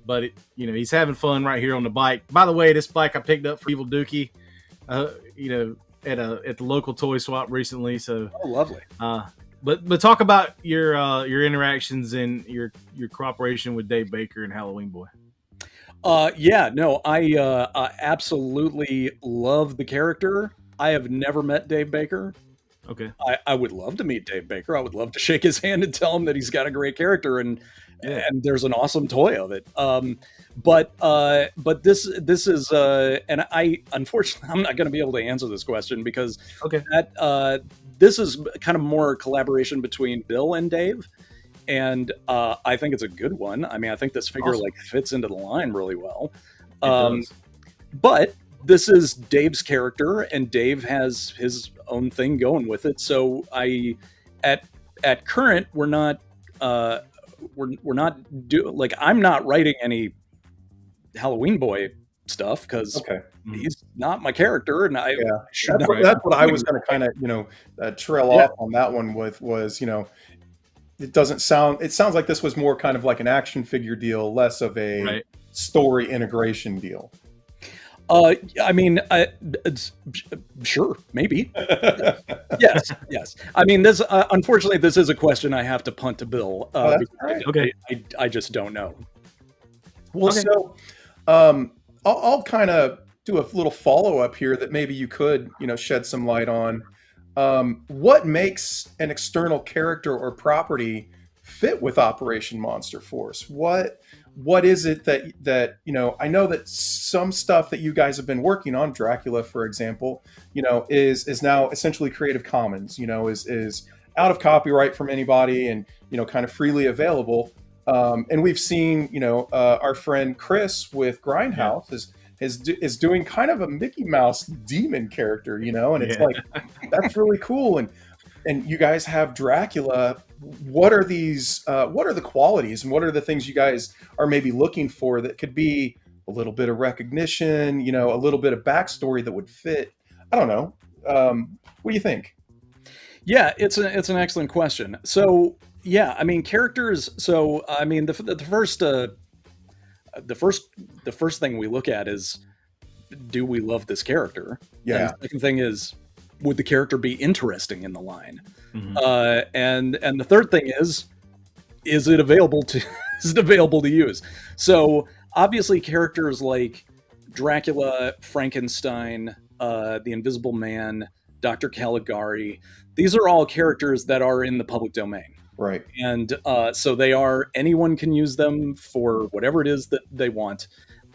S13: but he's having fun right here on the bike. By the way, this bike I picked up for Evil Dookie, at the local toy swap recently. So
S14: lovely.
S13: But talk about your interactions and your cooperation with Dave Baker and Halloween Boy.
S14: I absolutely love the character. I have never met Dave Baker.
S13: Okay.
S14: I would love to meet Dave Baker. I would love to shake his hand and tell him that he's got a great character and there's an awesome toy of it. But this is and I unfortunately I'm not going to be able to answer this question because this is kind of more collaboration between Bill and Dave. And I think it's a good one. I mean, I think this figure fits into the line really well. But this is Dave's character, and Dave has his own thing going with it. So at current, we're not I'm not writing any Halloween Boy stuff because he's not my character, and
S2: that's what I was going to kind of trail off on that one with was it sounds like this was more kind of like an action figure deal, less of a story integration deal.
S14: I mean, sure, maybe. Yes. I mean, this unfortunately, this is a question I have to punt to Bill. I just don't know.
S2: Well, so I'll kind of do a little follow up here that maybe you could shed some light on. What makes an external character or property fit with Operation Monster Force? What is it that I know that some stuff that you guys have been working on, Dracula, for example, is now essentially Creative Commons, is out of copyright from anybody and, kind of freely available. And we've seen, our friend Chris with Grindhouse is doing kind of a Mickey Mouse demon character, and it's like, that's really cool. And you guys have Dracula. What are the qualities and what are the things you guys are maybe looking for that could be a little bit of recognition, a little bit of backstory that would fit? I don't know. What do you think?
S14: Yeah, it's an excellent question. So yeah, I mean, characters. So I mean, the first thing we look at is, do we love this character?
S2: Yeah.
S14: And the second thing is, would the character be interesting in the line?
S13: Mm-hmm.
S14: And the third thing is it available to use? So obviously, characters like Dracula, Frankenstein, the Invisible Man, Dr. Caligari, these are all characters that are in the public domain.
S2: Right.
S14: And so anyone can use them for whatever it is that they want.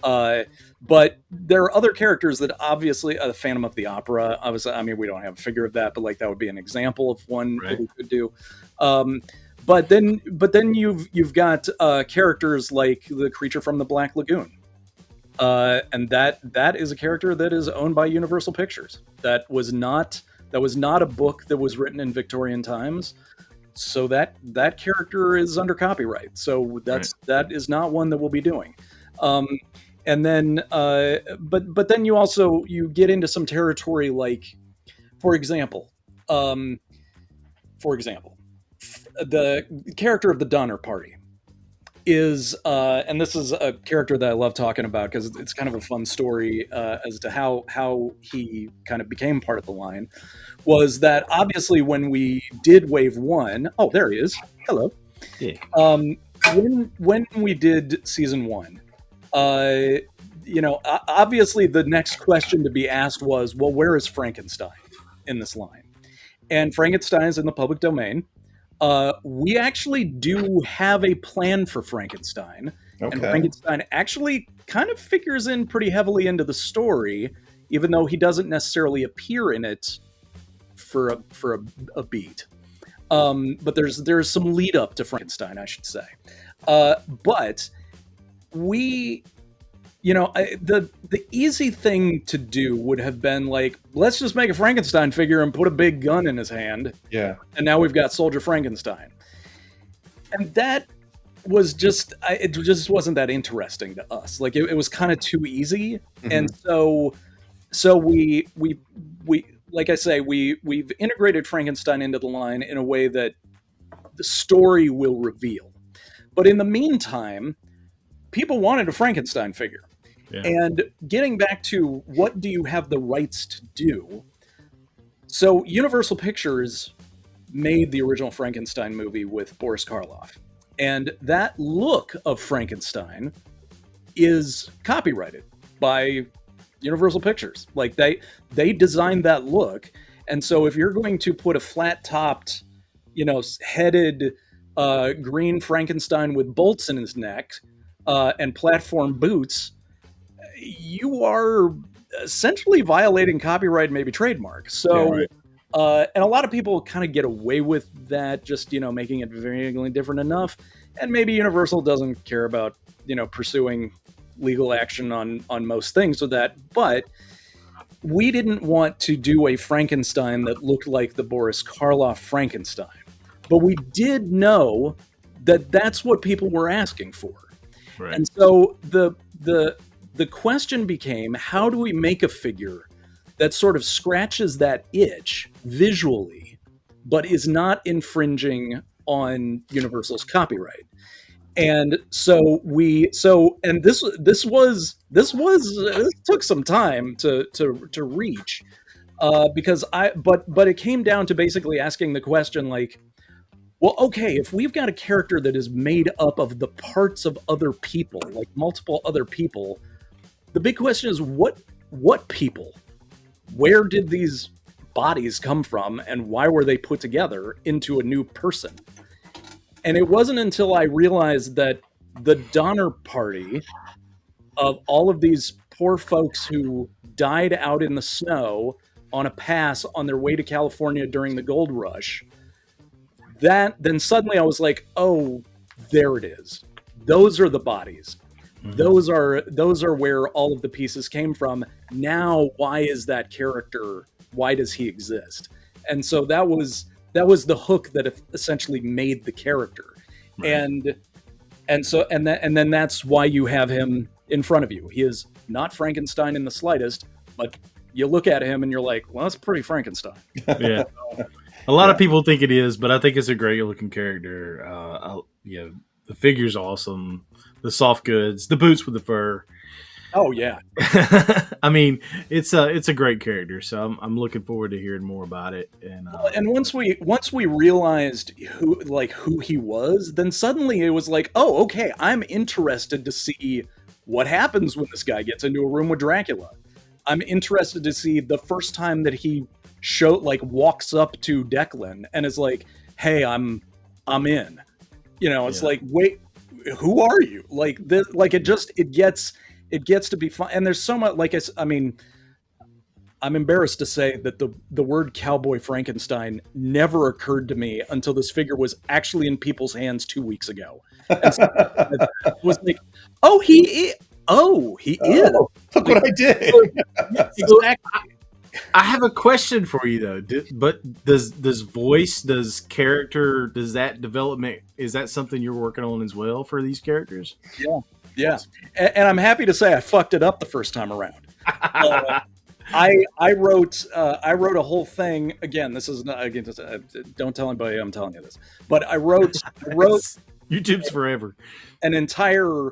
S14: But there are other characters that obviously, the Phantom of the Opera, obviously, I mean, we don't have a figure of that, but like that would be an example of one that we could do. But then you've got characters like the creature from the Black Lagoon. And that is a character that is owned by Universal Pictures. That was not a book that was written in Victorian times. So that character is under copyright. So that is not one that we'll be doing. And then, but then you get into some territory like, for example, the character of the Donner Party is, and this is a character that I love talking about because it's kind of a fun story as to how he kind of became part of the line. Was that obviously when we did Wave 1? Oh, there he is. Hello.
S13: Yeah.
S14: When we did Season 1. Obviously the next question to be asked was, well, where is Frankenstein in this line? And Frankenstein is in the public domain. We actually do have a plan for Frankenstein.
S2: Okay.
S14: And Frankenstein actually kind of figures in pretty heavily into the story, even though he doesn't necessarily appear in it for a beat. But there's some lead up to Frankenstein, I should say. But we, the easy thing to do would have been like, let's just make a Frankenstein figure and put a big gun in his hand.
S2: Yeah.
S14: And now we've got Soldier Frankenstein. And that was it just wasn't that interesting to us. Like it was kind of too easy. Mm-hmm. And so we like I say, we've integrated Frankenstein into the line in a way that the story will reveal. But in the meantime, people wanted a Frankenstein figure. Yeah. And getting back to what do you have the rights to do? So Universal Pictures made the original Frankenstein movie with Boris Karloff. And that look of Frankenstein is copyrighted by Universal Pictures. Like they designed that look. And so if you're going to put a flat-topped, headed green Frankenstein with bolts in his neck and platform boots, you are essentially violating copyright, maybe trademark. So, yeah, right. And a lot of people kind of get away with that, just, making it vaguely different enough. And maybe Universal doesn't care about, pursuing legal action on most things with that. But we didn't want to do a Frankenstein that looked like the Boris Karloff Frankenstein. But we did know that that's what people were asking for. Right. And so the question became, how do we make a figure that sort of scratches that itch visually, but is not infringing on Universal's copyright? And so this took some time to reach, because but it came down to basically asking the question like, well, okay, if we've got a character that is made up of the parts of other people, like multiple other people, the big question is what people? Where did these bodies come from and why were they put together into a new person? And it wasn't until I realized that the Donner Party of all of these poor folks who died out in the snow on a pass on their way to California during the gold rush, then suddenly I was like, oh, there it is. Those are the bodies. Those are where all of the pieces came from. Now, why is that character? Why does he exist? And so that was the hook that essentially made the character. Right. And then that's why you have him in front of you. He is not Frankenstein in the slightest, but you look at him and you're like, well, that's pretty Frankenstein.
S13: Yeah. A lot of people think it is, but I think it's a great looking character. The figure's awesome. The soft goods, the boots with the fur.
S14: Oh yeah.
S13: I mean, it's a great character, so I'm looking forward to hearing more about it.
S14: And once we realized who he was, then suddenly it was like, oh, okay, I'm interested to see what happens when this guy gets into a room with Dracula. I'm interested to see the first time that he walks up to Declan and is like, hey, I'm in. It's like, wait, who are you? Like this, like it gets to be fun. And there's so much, I mean, I'm embarrassed to say that the word Cowboy Frankenstein never occurred to me until this figure was actually in people's hands 2 weeks ago. And so I was like, oh, he is.
S2: Look what I did.
S14: Exactly.
S13: I have a question for you though. Does voice, does character, does that development, is that something you're working on as well for these characters?
S14: Yeah. And I'm happy to say I fucked it up the first time around. I wrote a whole thing. Again, this is not, don't tell anybody I'm telling you this, but I wrote
S13: YouTube's forever.
S14: An entire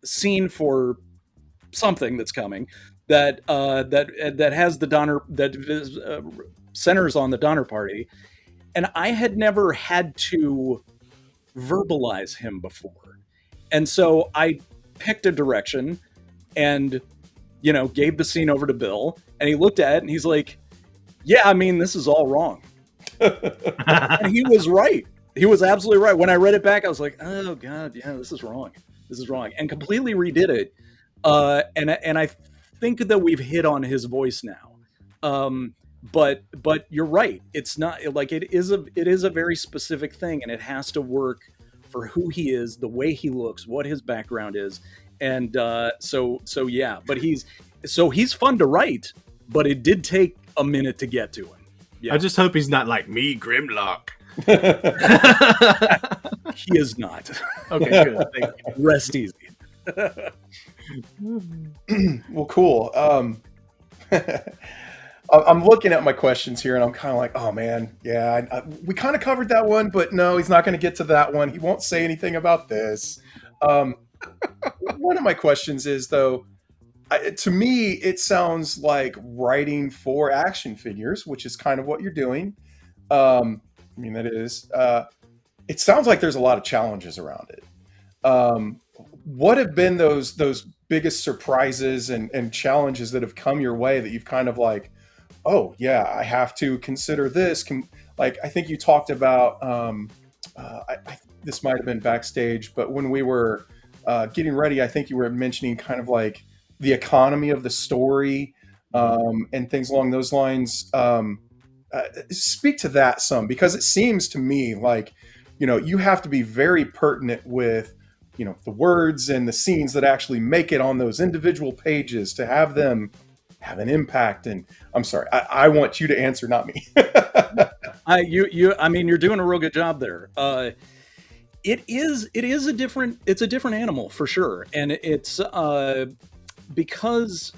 S14: scene for something that's coming that has the Donner, that centers on the Donner Party, and I had never had to verbalize him before, and so I picked a direction and gave the scene over to Bill, and he looked at it and he's like, yeah, I mean, this is all wrong. And he was right. He was absolutely right. When I read it back, I was like, oh god, yeah, this is wrong, and completely redid it. And I think that we've hit on his voice now. But you're right. It's not like it is a very specific thing, and it has to work for who he is, the way he looks, what his background is. And so yeah, but he's fun to write, but it did take a minute to get to him. Yeah.
S13: I just hope he's not like me, Grimlock.
S14: He is not. Okay, good. Thank you. Rest easy.
S2: Well, cool. I'm looking at my questions here, and I'm kind of like, oh man, yeah, we kind of covered that one, but no, he's not going to get to that one. He won't say anything about this. One of my questions is, though, to me, it sounds like writing for action figures, which is kind of what you're doing. I mean, that is. It sounds like there's a lot of challenges around it. What have been those biggest surprises and challenges that have come your way that you've kind of like, oh yeah, I have to consider this? Like, I think you talked about, this might have been backstage, but when we were getting ready, I think you were mentioning kind of like the economy of the story and things along those lines. Speak to that some, because it seems to me like, you have to be very pertinent with, the words and the scenes that actually make it on those individual pages to have them have an impact. And I'm sorry, I want you to answer, not me.
S14: I mean, you're doing a real good job there. It's a different animal for sure. And it's because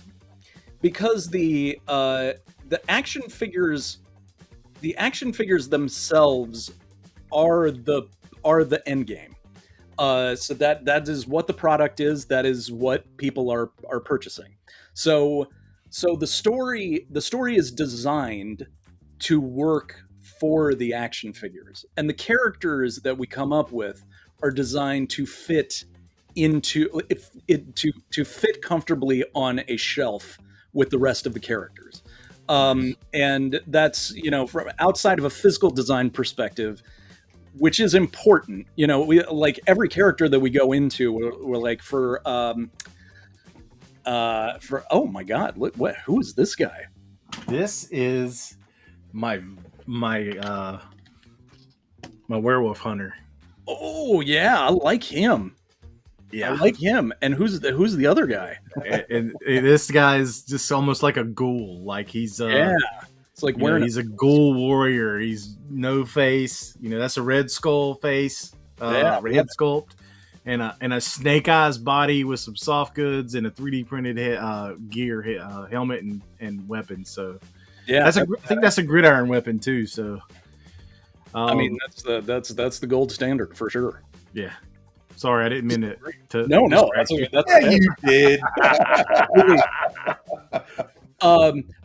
S14: the action figures themselves are the end game. So that is what the product is. That is what people are purchasing. So the story is designed to work for the action figures, and the characters that we come up with are designed to fit into to fit comfortably on a shelf with the rest of the characters. And that's, from outside of a physical design perspective, which is important. We like every character that we go into, we're like for oh my god, look, who is this guy?
S13: This is my werewolf hunter.
S14: Oh yeah, I like him.
S13: Yeah,
S14: I like him. And who's the other guy?
S13: and this guy's just almost like a ghoul. Like he's
S14: it's like wearing
S13: he's a ghoul warrior. He's no face. That's a red skull face. Red sculpt, and a snake eyes body with some soft goods and a 3D printed gear helmet and weapons. So I think that's a gridiron weapon too. So
S14: I mean that's the gold standard for sure.
S13: Yeah. Sorry, I didn't mean to
S14: No, that's
S2: you did.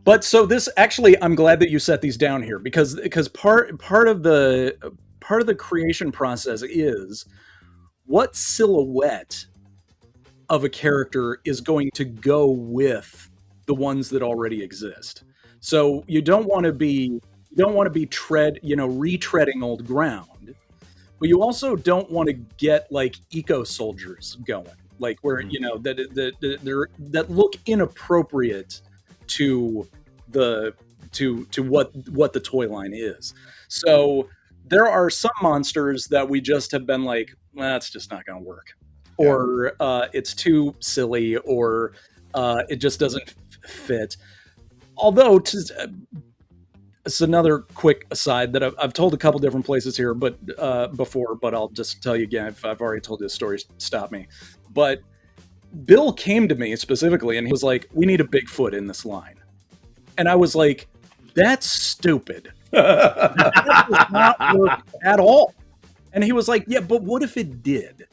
S14: But so this actually, I'm glad that you set these down here because part of the creation process is what silhouette of a character is going to go with the ones that already exist. So you don't want to be retreading old ground. But you also don't want to get like eco soldiers going, like where that look inappropriate to what the toy line is. So there are some monsters that we just have been like, that's just not going to work, or it's too silly, or it just doesn't fit. Although it's another quick aside that I've told a couple different places here, but before, but I'll just tell you again. If I've already told this story, stop me. But Bill came to me specifically, and he was like, "We need a Bigfoot in this line," and I was like, "That's stupid. That does not work at all." And he was like, "Yeah, but what if it did?"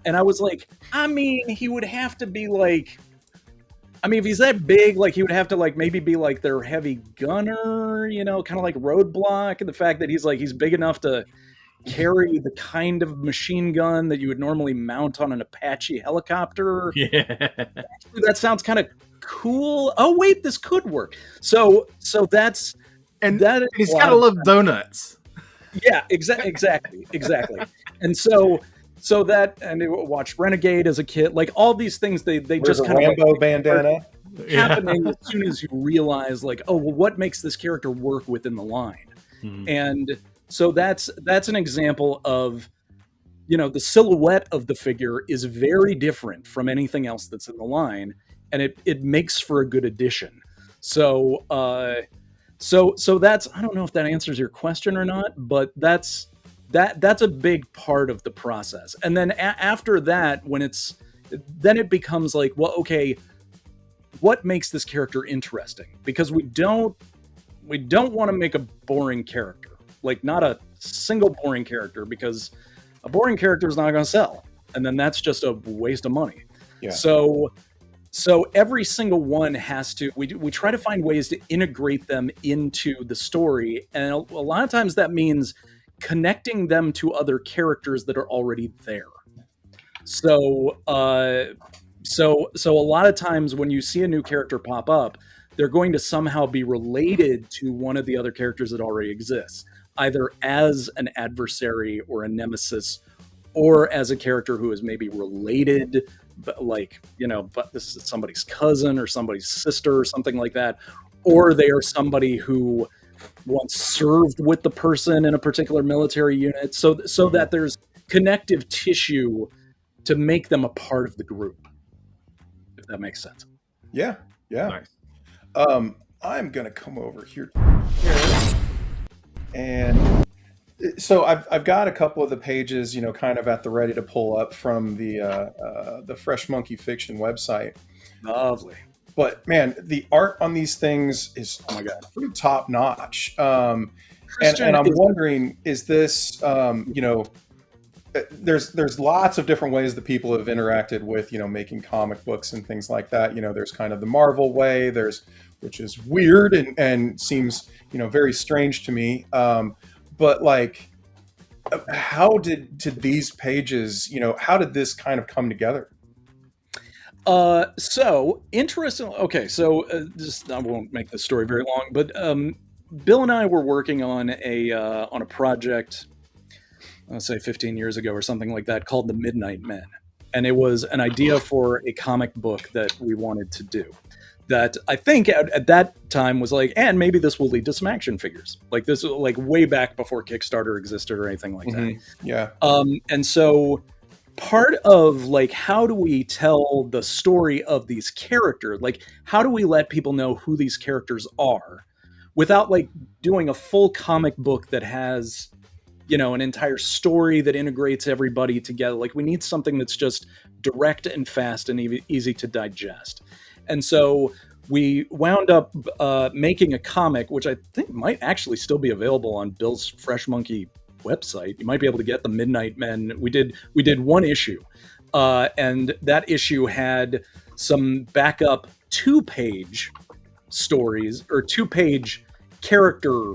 S14: And I was like, "I mean, he would have to be like." I mean, if he's that big, like he would have to like maybe be like their heavy gunner, kind of like Roadblock, and the fact that he's big enough to carry the kind of machine gun that you would normally mount on an Apache helicopter.
S13: Yeah,
S14: actually, that sounds kind of cool. Oh wait, this could work. So that's that.
S13: He's gotta love donuts.
S14: Yeah, exactly. And so that, and I watched Renegade as a kid, like all these things, they just kind of
S2: Rambo bandana
S14: happening as soon as you realize, like, oh, well, what makes this character work within the line? Mm-hmm. And so that's an example of, the silhouette of the figure is very different from anything else that's in the line, and it makes for a good addition. So that's, I don't know if that answers your question or not, but that's a big part of the process. And then after that, then it becomes like, well, okay, what makes this character interesting? Because we don't want to make a boring character, like not a single boring character, because a boring character is not going to sell. And then that's just a waste of money.
S2: Yeah.
S14: So every single one has to, we try to find ways to integrate them into the story. And a lot of times that means connecting them to other characters that are already there. So a lot of times when you see a new character pop up, they're going to somehow be related to one of the other characters that already exists, either as an adversary or a nemesis, or as a character who is maybe related, but but this is somebody's cousin or somebody's sister or something like that, or they are somebody who once served with the person in a particular military unit, so that there's connective tissue to make them a part of the group, if that makes sense.
S2: Yeah.
S13: Nice.
S2: I'm gonna come over here, and so I've got a couple of the pages, kind of at the ready to pull up from the Fresh Monkey Fiction website.
S14: Lovely.
S2: But man, the art on these things is, oh my god, pretty top notch. And I'm wondering, is this, there's lots of different ways that people have interacted with, making comic books and things like that. There's kind of the Marvel way, which is weird and seems, very strange to me. But like, how did these pages, how did this kind of come together?
S14: So interesting. Okay, so just I won't make this story very long, but Bill and I were working on a project, I'll say 15 years ago or something like that, called The Midnight Men, and it was an idea for a comic book that we wanted to do. That I think at that time was like, and maybe this will lead to some action figures. Like this, like way back before Kickstarter existed or anything like that.
S2: Yeah.
S14: And so part of like, how do we tell the story of these characters? Like, how do we let people know who these characters are without like doing a full comic book that has, you know, an entire story that integrates everybody together? Like, we need something that's just direct and fast and easy to digest. And so we wound up making a comic, which I think might actually still be available on Bill's Fresh Monkey website. You might be able to get The Midnight Men. We did one issue, and that issue had some backup 2-page stories or 2-page character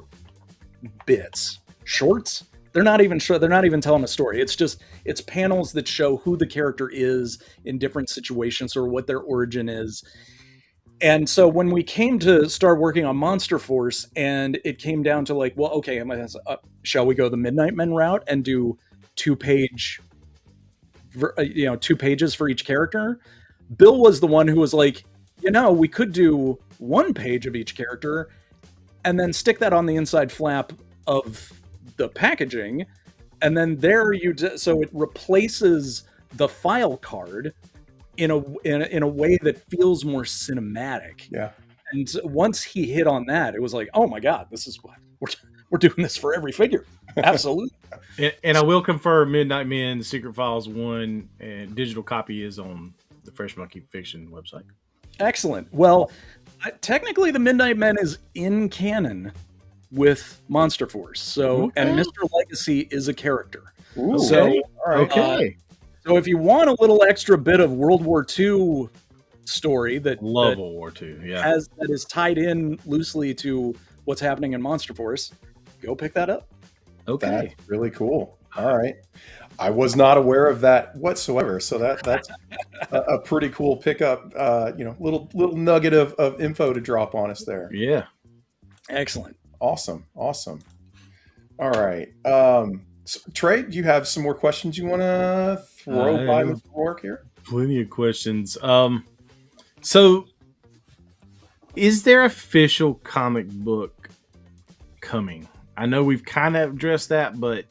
S14: bits, shorts. They're not even sure. They're not even telling a story. It's panels that show who the character is in different situations or what their origin is. And so when we came to start working on Monster Force, and it came down to like, well, okay, shall we go the Midnight Men route and do 2-page, 2 pages for each character? Bill was the one who was like, we could do 1 page of each character and then stick that on the inside flap of the packaging, and then so it replaces the file card in a way that feels more cinematic.
S2: Yeah.
S14: And once he hit on that, it was like, oh my god, this is what we're doing this for every figure. Absolutely.
S13: And I will confirm, Midnight Men, The Secret Files 1, and digital copy is on the Fresh Monkey Fiction website.
S14: Excellent. Well, technically, the Midnight Men is in canon with Monster Force. So, and Mr. Legacy is a character.
S2: Ooh,
S14: so,
S2: all right.
S14: Okay. So if you want a little extra bit of World War II story that
S13: World War II, yeah,
S14: that is tied in loosely to what's happening in Monster Force, go pick that up.
S13: Okay.
S2: That's really cool. All right. I was not aware of that whatsoever. So that's a pretty cool pickup, little nugget of info to drop on us there.
S13: Yeah.
S14: Excellent.
S2: Awesome. All right. So, Trey, do you have some more questions you want to throw by Mr. Rourke here?
S13: Plenty of questions. So is there official comic book coming? I know we've kind of addressed that, but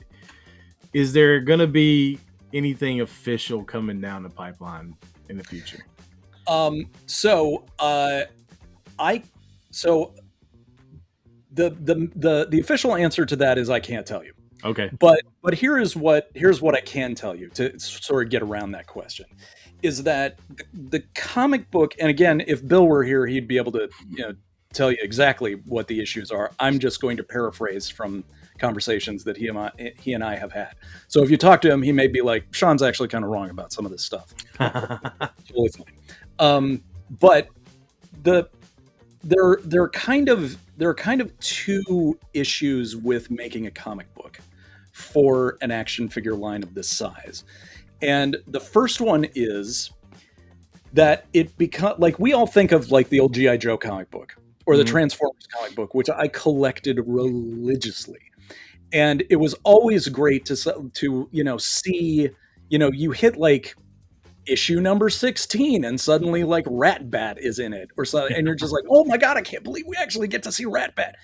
S13: is there going to be anything official coming down the pipeline in the future?
S14: The official answer to that is I can't tell you.
S13: Okay.
S14: But here's what I can tell you to sort of get around that question, is that the comic book, and again, if Bill were here, he'd be able to tell you exactly what the issues are. I'm just going to paraphrase from conversations that he and I have had. So if you talk to him, he may be like, Sean's actually kind of wrong about some of this stuff. Totally fine. But there are kind of 2 issues with making a comic book for an action figure line of this size. And the first one is that it becomes like, we all think of like the old G.I. Joe comic book or the Transformers comic book, which I collected religiously. And it was always great to see, you hit like issue number 16 and suddenly like Rat Bat is in it or so, and you're just like, oh my god, I can't believe we actually get to see Rat Bat.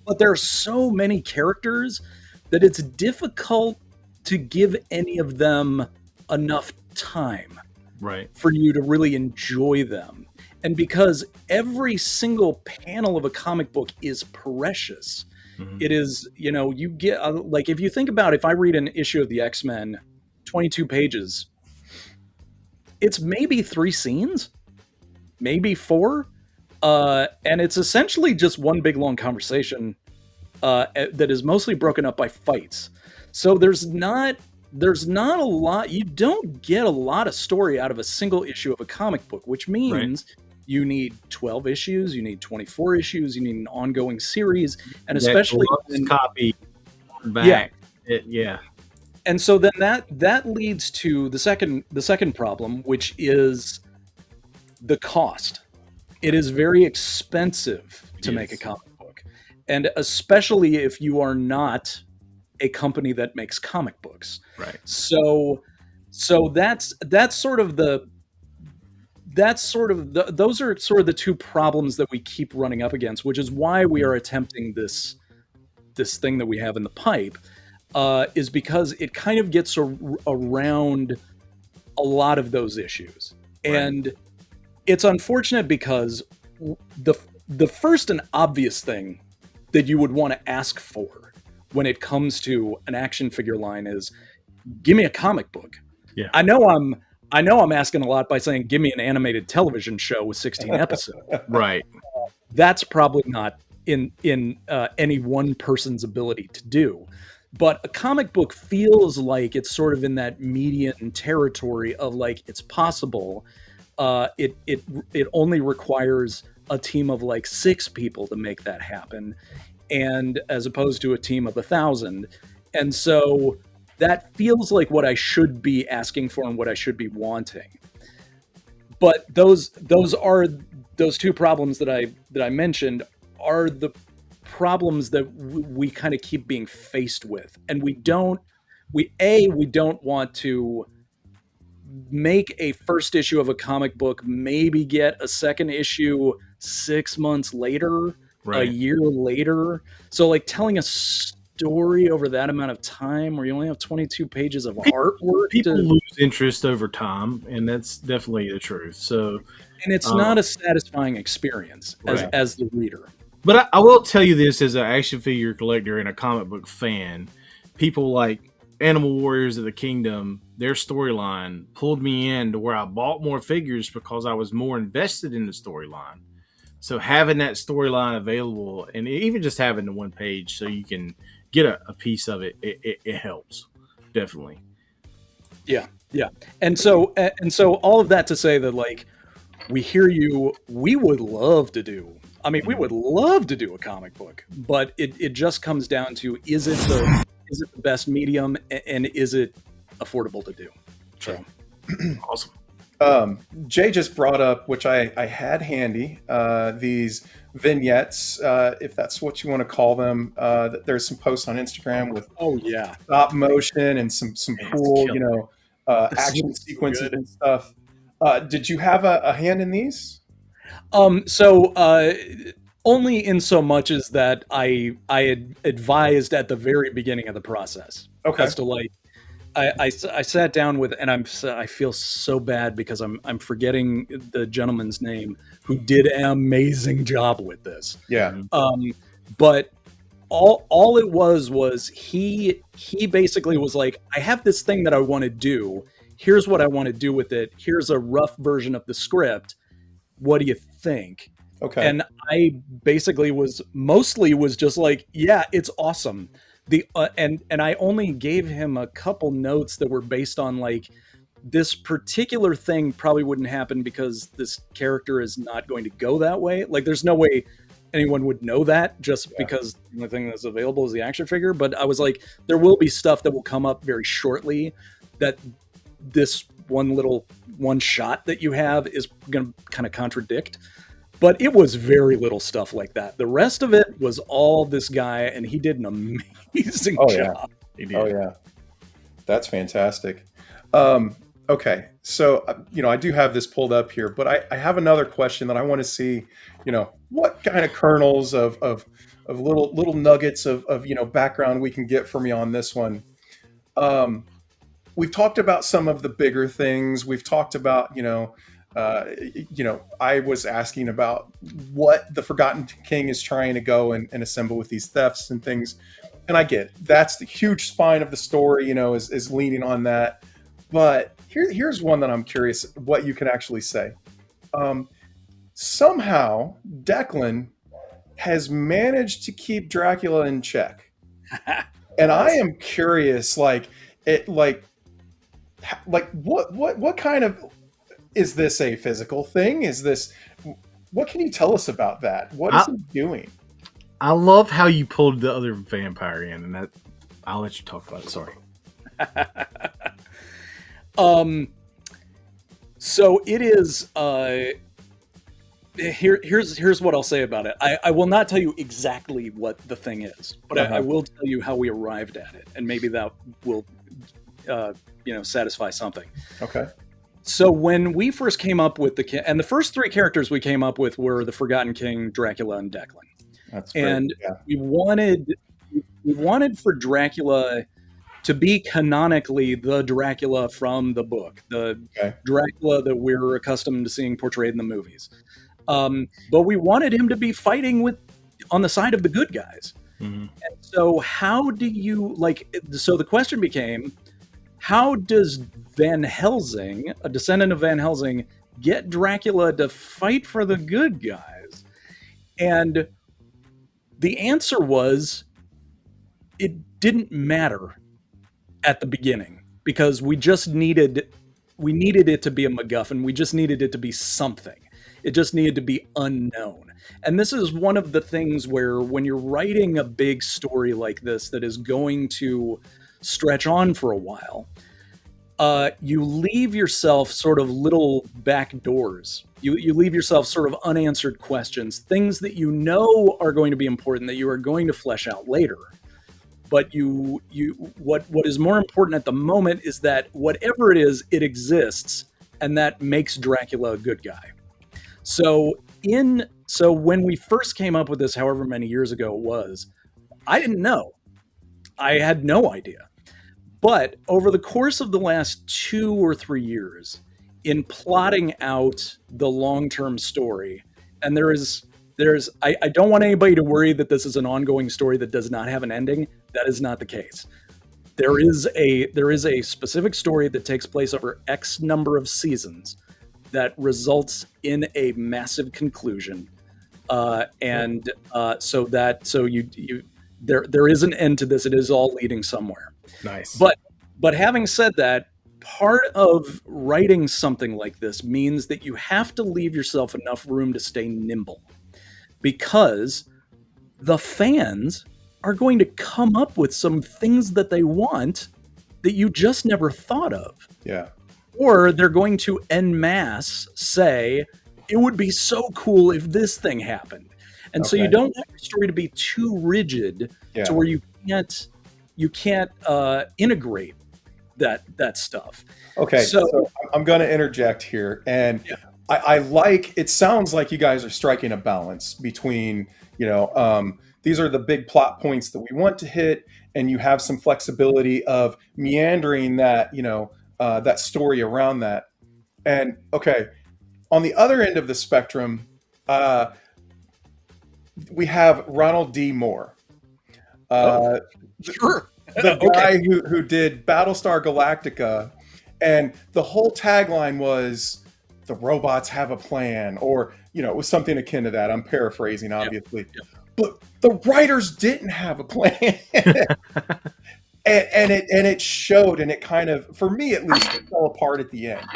S14: But there are so many characters that it's difficult to give any of them enough time,
S13: right,
S14: for you to really enjoy them. And because every single panel of a comic book is precious, it is, you get like, if you think about, if I read an issue of the X-Men, 22 pages, it's maybe 3 scenes, maybe 4, and it's essentially just one big long conversation that is mostly broken up by fights. So there's not a lot. You don't get a lot of story out of a single issue of a comic book, which means you need 12 issues, you need 24 issues, you need an ongoing series, and especially
S13: copy back. Yeah.
S14: And so then that leads to the second problem, which is the cost. It is very expensive to make a comic book, and especially if you are not a company that makes comic books.
S13: Right.
S14: So that's sort of the those are sort of the two problems that we keep running up against, which is why we are attempting this thing that we have in the pipe, is because it kind of gets around a lot of those issues.
S13: Right.
S14: And it's unfortunate because the first and obvious thing that you would want to ask for when it comes to an action figure line is, give me a comic book.
S13: Yeah.
S14: I know I'm asking a lot by saying, give me an animated television show with 16 episodes.
S13: Right.
S14: That's probably not in any one person's ability to do. But a comic book feels like it's sort of in that median territory of like, it's possible. It only requires a team of like 6 people to make that happen, and as opposed to a team of 1,000. And so that feels like what I should be asking for and what I should be wanting. But those two problems that I mentioned are the problems that we kind of keep being faced with, and we don't want to make a first issue of a comic book, maybe get a second issue 6 months later,
S13: Right.
S14: a year later. So like telling a story over that amount of time where you only have 22 pages of artwork.
S13: People lose interest over time, and that's definitely the truth. So,
S14: and it's not a satisfying experience as the reader.
S13: But I will tell you this, as an action figure collector and a comic book fan, people like Animal Warriors of the Kingdom, their storyline pulled me in to where I bought more figures because I was more invested in the storyline. So having that storyline available, and even just having the one page so you can get a piece of it, it helps. Definitely.
S14: Yeah. And so all of that to say that, like, we hear you, we would love to do a comic book, but it just comes down to, is it the best medium, and is it affordable to do? So
S13: awesome.
S2: Jay just brought up, which I had handy, these vignettes, if that's what you want to call them. There's some posts on Instagram with stop motion and some cool, action sequences and stuff. Did you have a hand in these?
S14: Only in so much as that I had advised at the very beginning of the process.
S2: Okay.
S14: As to like, I sat down with, and I feel so bad because I'm forgetting the gentleman's name who did an amazing job with this.
S2: Yeah.
S14: But all it was he basically was like, I have this thing that I want to do. Here's what I want to do with it. Here's a rough version of the script. What do you think?
S2: Okay.
S14: And I basically was just like, yeah, it's awesome. And I only gave him a couple notes that were based on like, this particular thing probably wouldn't happen because this character is not going to go that way. Like, there's no way anyone would know that just because the only thing that's available is the action figure. But I was like, there will be stuff that will come up very shortly that this one shot that you have is going to kind of contradict. But it was very little stuff like that. The rest of it was all this guy, and he did an amazing job.
S2: He did. Oh, yeah. That's fantastic. Okay. So, I do have this pulled up here, but I have another question that I want to see, what kind of kernels of little nuggets of background we can get from you on this one. We've talked about some of the bigger things. We've talked about, I was asking about what the Forgotten King is trying to go and assemble with these thefts and things. And I get it. That's the huge spine of the story, is leaning on that. But here's one that I'm curious what you can actually say. Somehow Declan has managed to keep Dracula in check. And I am curious, what kind of, is this a physical thing? What can you tell us about that? What is he doing?
S13: I love how you pulled the other vampire in, and that I'll let you talk about it. Sorry.
S14: So it is here's what I'll say about it. I will not tell you exactly what the thing is, but I will tell you how we arrived at it, and maybe that will satisfy something.
S2: Okay.
S14: So when we first came up with the first three characters we came up with were the Forgotten King, Dracula, and Declan.
S2: That's great.
S14: And
S2: yeah.
S14: we wanted for Dracula to be canonically the Dracula from the book, the Dracula that we're accustomed to seeing portrayed in the movies. But we wanted him to be fighting on the side of the good guys.
S13: Mm-hmm.
S14: And so how do you so the question became, how does Van Helsing, a descendant of Van Helsing, get Dracula to fight for the good guys? And the answer was, it didn't matter at the beginning, because we needed it to be a MacGuffin. We just needed it to be something. It just needed to be unknown. And this is one of the things where when you're writing a big story like this that is going to stretch on for a while, you leave yourself sort of little back doors. You leave yourself sort of unanswered questions, things that you know are going to be important, that you are going to flesh out later. But what is more important at the moment is that whatever it is, it exists, and that makes Dracula a good guy. So when we first came up with this, however many years ago it was, I didn't know. I had no idea. But over the course of the last 2 or 3 years, in plotting out the long-term story, and I don't want anybody to worry that this is an ongoing story that does not have an ending. That is not the case. There is a specific story that takes place over X number of seasons that results in a massive conclusion, so there is an end to this. It is all leading somewhere.
S13: Nice.
S14: But having said that, part of writing something like this means that you have to leave yourself enough room to stay nimble, because the fans are going to come up with some things that they want that you just never thought of.
S2: Yeah.
S14: Or they're going to en masse say, it would be so cool if this thing happened. And so you don't want your story to be too rigid to where you can't integrate that stuff.
S2: Okay, so I'm going to interject here, and I like. It sounds like you guys are striking a balance between, these are the big plot points that we want to hit, and you have some flexibility of meandering that, that story around that. And okay, on the other end of the spectrum, we have Ronald D. Moore.
S14: Sure.
S2: The guy who did Battlestar Galactica, and the whole tagline was, the robots have a plan, or, it was something akin to that. I'm paraphrasing, obviously. Yeah. But the writers didn't have a plan. and it showed, and it kind of, for me at least, it fell apart at the end.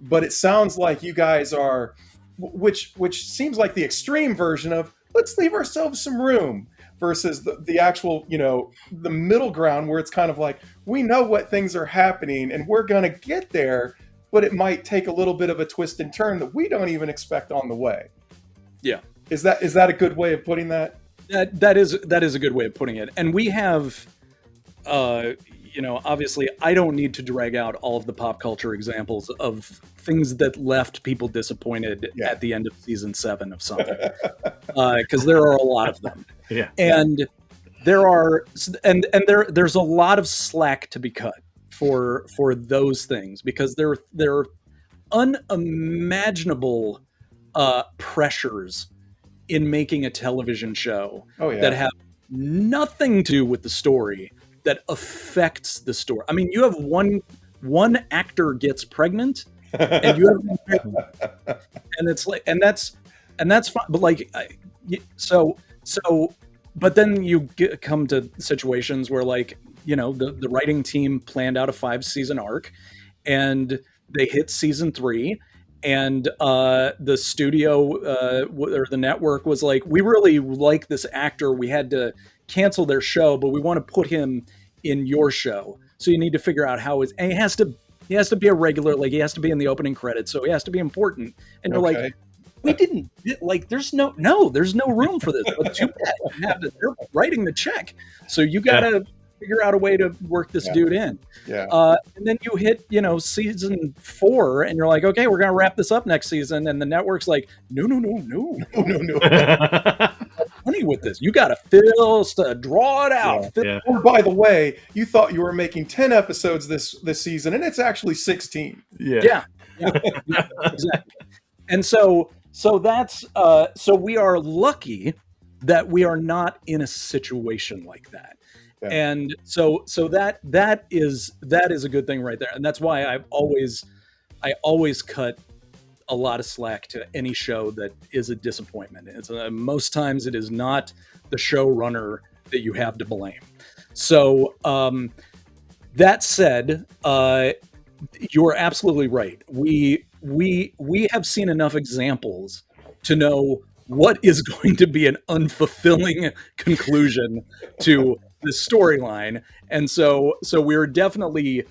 S2: But it sounds like you guys are, which seems like the extreme version of, let's leave ourselves some room, versus the actual, the middle ground, where it's kind of like, we know what things are happening and we're going to get there, but it might take a little bit of a twist and turn that we don't even expect on the way.
S14: Yeah.
S2: Is that a good way of putting that?
S14: That is a good way of putting it. And we have, obviously I don't need to drag out all of the pop culture examples of things that left people disappointed at the end of season 7 of something, because there are a lot of them.
S13: Yeah.
S14: And there's a lot of slack to be cut for those things, because they're unimaginable pressures in making a television show that have nothing to do with the story that affects the story. I mean, you have one actor gets pregnant, and you have, and it's like, and that's fine. But like, but then you come to situations where, like, the writing team planned out a 5-season arc, and they hit season 3. And the studio or the network was like, we really like this actor. We had to cancel their show, but we want to put him in your show. So you need to figure out how and he has to be a regular, like he has to be in the opening credits. So he has to be important. And you're like, we didn't like. There's no room for this. But too bad. They're writing the check, so you got to figure out a way to work this dude in.
S2: Yeah.
S14: And then you hit, season 4, and you're like, okay, we're gonna wrap this up next season, and the network's like, no. Money with this. You got to draw it out.
S2: Yeah. Or by the way, you thought you were making 10 episodes this season, and it's actually 16.
S14: Yeah, exactly. And so that's so we are lucky that we are not in a situation like that. Yeah. And so that is a good thing right there. And that's why I always cut a lot of slack to any show that is a disappointment. It's most times it is not the showrunner that you have to blame. So that said, you're absolutely right. We have seen enough examples to know what is going to be an unfulfilling conclusion to the storyline, and so we're definitely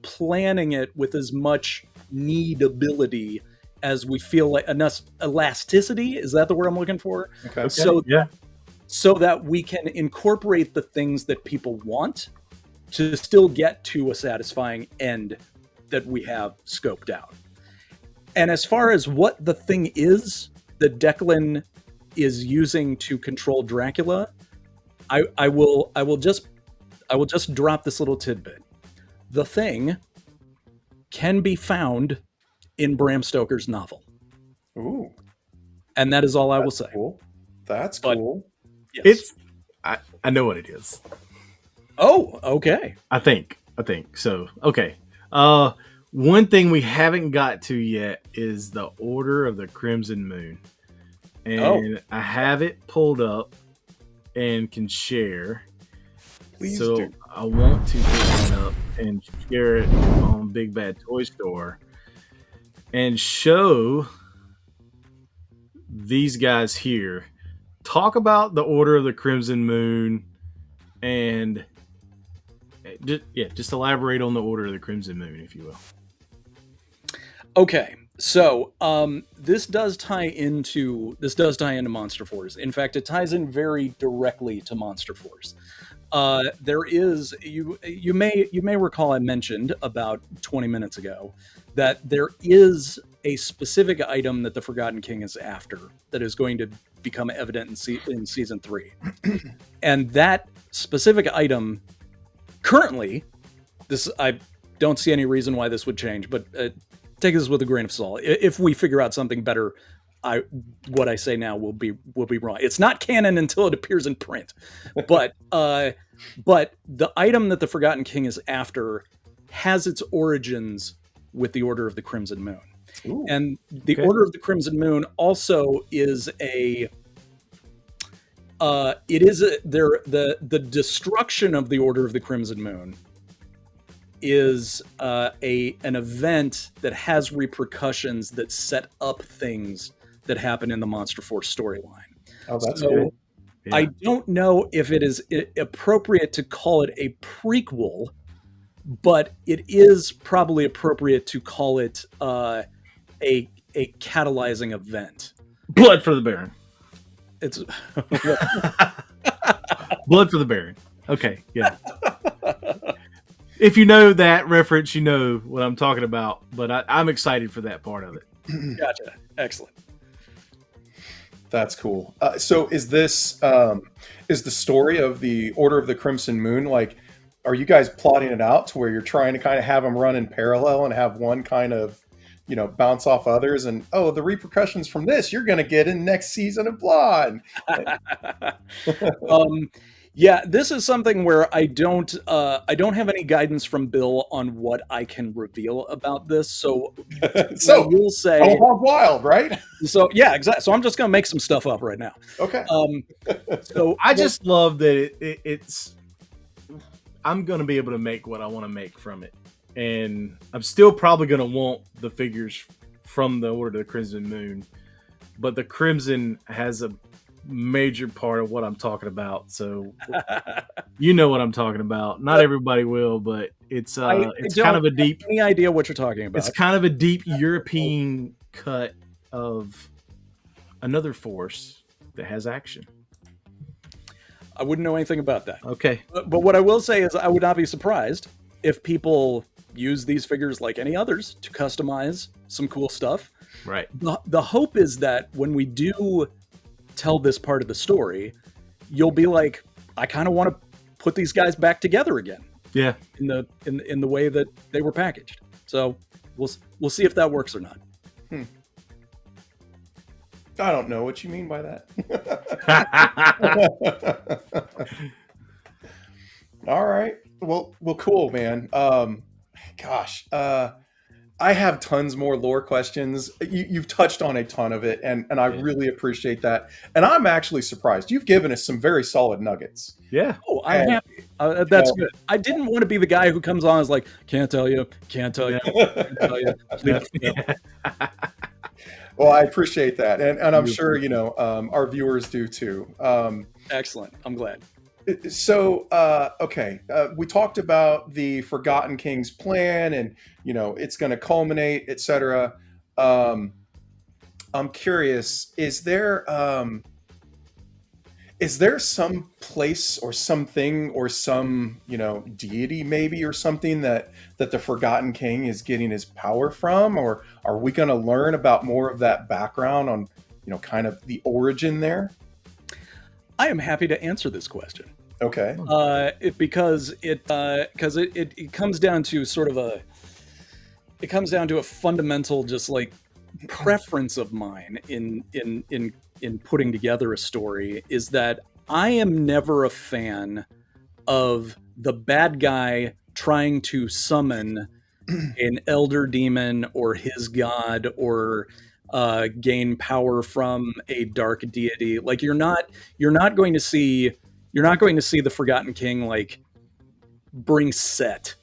S14: planning it with as much needability as we feel like, enough elasticity. Is that the word I'm looking for?
S2: Okay.
S14: So that we can incorporate the things that people want to still get to a satisfying end that we have scoped out. And as far as what the thing is that Declan is using to control Dracula, I will just drop this little tidbit. The thing can be found in Bram Stoker's novel.
S2: Ooh.
S14: And that is all I will say.
S2: Cool. That's cool.
S13: Yes. I know what it is.
S14: Oh, okay.
S13: I think so. Okay. One thing we haven't got to yet is the Order of the Crimson Moon. And I have it pulled up and can share.
S2: Please
S13: so
S2: do.
S13: I want to pick one up and share it on Big Bad Toy Store and show these guys here. Talk about the Order of the Crimson Moon and just elaborate on the Order of the Crimson Moon, if you will.
S14: Okay, so this does tie into Monster Force. In fact, it ties in very directly to Monster Force. There is you may recall I mentioned about 20 minutes ago that there is a specific item that the Forgotten King is after that is going to become evident in season 3, and that specific item currently, I don't see any reason why this would change, but take this with a grain of salt. If we figure out something better, what I say now will be wrong. It's not canon until it appears in print. But the item that the Forgotten King is after has its origins with the Order of the Crimson Moon.
S2: Ooh,
S14: and the Order of the Crimson Moon also is the destruction of the Order of the Crimson Moon is an event that has repercussions that set up things that happen in the Monster Force storyline.
S2: Oh, that's cool.
S14: Yeah. I don't know if it is appropriate to call it a prequel, but it is probably appropriate to call it a catalyzing event.
S13: Blood for the Baron.
S14: It's
S13: Blood for the Baron. Okay, yeah. If you know that reference, you know what I'm talking about. But I'm excited for that part of it.
S14: Gotcha. Excellent.
S2: That's cool. So is this is the story of the Order of the Crimson Moon, like, are you guys plotting it out to where you're trying to kind of have them run in parallel and have one kind of, bounce off others, and the repercussions from this you're going to get in next season of blah?
S14: Yeah, this is something where I don't have any guidance from Bill on what I can reveal about this. So we'll say
S2: hog wild, right?
S14: So yeah, exactly. So I'm just gonna make some stuff up right now.
S2: Okay.
S14: So
S13: I just love that it's. I'm gonna be able to make what I want to make from it, and I'm still probably gonna want the figures from the Order of the Crimson Moon, but the Crimson has a major part of what I'm talking about, so you know what I'm talking about. Not everybody will, but it's kind of a deep.
S14: Any idea what you're talking about?
S13: It's kind of a deep European cut of another force that has action?
S14: I wouldn't know anything about that.
S13: Okay.
S14: But what I will say is I would not be surprised if people use these figures like any others to customize some cool stuff.
S13: Right.
S14: The hope is that when we do tell this part of the story, you'll be like, I kind of want to put these guys back together again.
S13: Yeah.
S14: In the way that they were packaged. So we'll see if that works or not.
S2: I don't know what you mean by that. All right. Well, cool, man. Gosh, I have tons more lore questions. You've touched on a ton of it, and I really appreciate that. And I'm actually surprised. You've given us some very solid nuggets.
S13: Yeah.
S14: Oh, I'm happy. That's good. I didn't want to be the guy who comes on as like, can't tell you, can't tell you, can't tell you.
S2: Well, I appreciate that, and I'm sure our viewers do too.
S14: Excellent. I'm glad.
S2: So, okay, we talked about the Forgotten King's plan, and it's going to culminate, etc. I'm curious: is there some place or something or some deity maybe or something that the Forgotten King is getting his power from, or are we going to learn about more of that background on kind of the origin there?
S14: I am happy to answer this question.
S2: Okay.
S14: Because it comes down to sort of a fundamental just like preference of mine in putting together a story, is that I am never a fan of the bad guy trying to summon an elder demon or his god or gain power from a dark deity. Like you're not going to see the Forgotten King like bring Set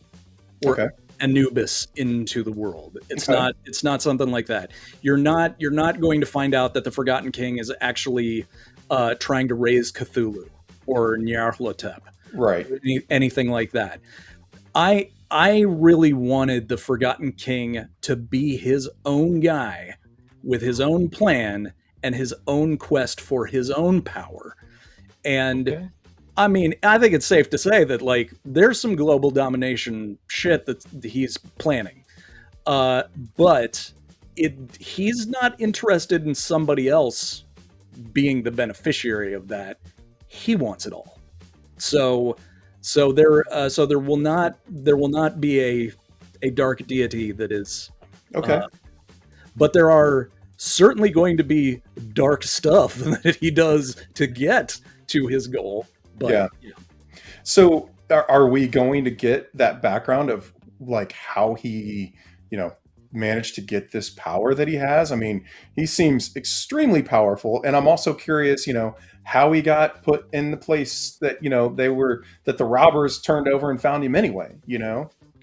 S14: or Anubis into the world. It's not something like that. You're not going to find out that the Forgotten King is actually trying to raise Cthulhu or Nyarlathotep.
S2: Right.
S14: Anything like that. I really wanted the Forgotten King to be his own guy with his own plan and his own quest for his own power. And I mean, I think it's safe to say that like there's some global domination shit that he's planning. But he's not interested in somebody else being the beneficiary of that. He wants it all. So there will not be a dark deity that is but there are certainly going to be dark stuff that he does to get to his goal. But,
S2: yeah. So are we going to get that background of like how he, managed to get this power that he has? I mean, he seems extremely powerful, and I'm also curious, how he got put in the place that that the robbers turned over and found him anyway.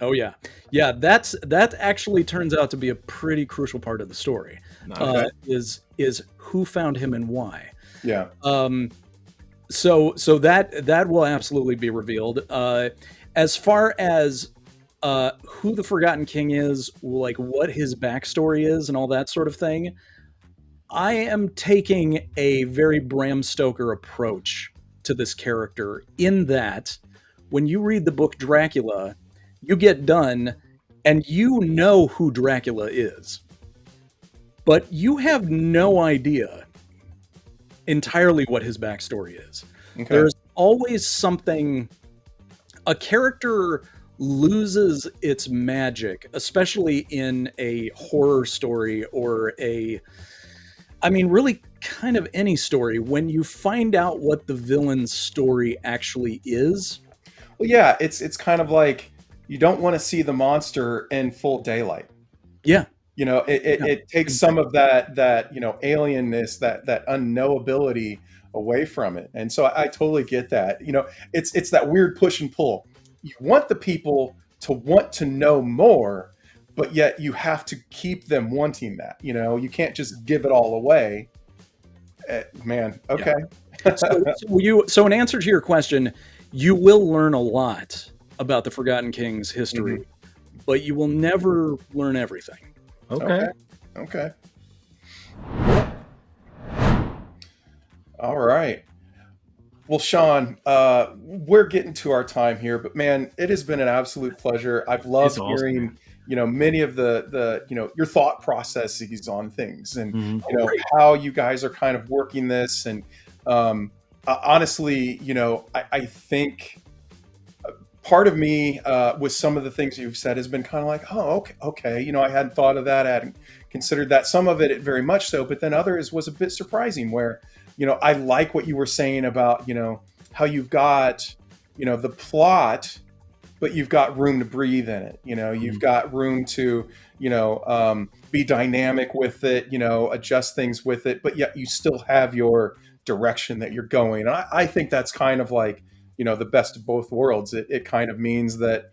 S14: Oh yeah, that actually turns out to be a pretty crucial part of the story. Is who found him and why?
S2: Yeah.
S14: So that will absolutely be revealed. As far as who the Forgotten King is, like what his backstory is and all that sort of thing, I am taking a very Bram Stoker approach to this character in that when you read the book Dracula, you get done and you know who Dracula is, but you have no idea entirely what his backstory is. There's always something. A character loses its magic, especially in a horror story or really kind of any story, when you find out what the villain's story actually is.
S2: Well, yeah, it's kind of like you don't want to see the monster in full daylight.
S14: Yeah.
S2: It takes some of that alienness, that unknowability away from it. And so I totally get that. It's that weird push and pull. You want the people to want to know more, but yet you have to keep them wanting that. You can't just give it all away. Man, okay.
S14: Yeah. So in answer to your question, you will learn a lot about the Forgotten King's history, but you will never learn everything.
S2: Okay. All right. Well, Sean, we're getting to our time here, but man, it has been an absolute pleasure. I've loved
S13: It's awesome,
S2: hearing,
S13: man.
S2: Many of the your thought processes on things, and
S13: Mhm.
S2: how you guys are kind of working this. And honestly, I think part of me, with some of the things you've said, has been kind of like, oh, okay. I hadn't thought of that. I hadn't considered that. Some of it very much so, but then others was a bit surprising where, I like what you were saying about, how you've got, the plot, but you've got room to breathe in it. You've got room to, be dynamic with it, adjust things with it, but yet you still have your direction that you're going. And I think that's kind of like, the best of both worlds. It kind of means that,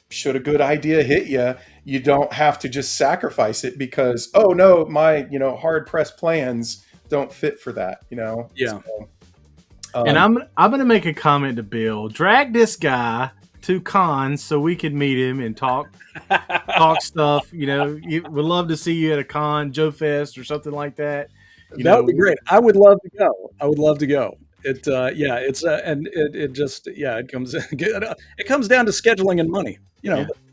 S2: should a good idea hit you, you don't have to just sacrifice it because, oh no, my, hard pressed plans don't fit for that,
S14: Yeah.
S2: So,
S13: And I'm gonna make a comment to Bill. Drag this guy to cons so we can meet him and talk stuff. We'd love to see you at a con, Joe Fest or something like that.
S14: That would be great. I would love to go. It comes down to scheduling and money.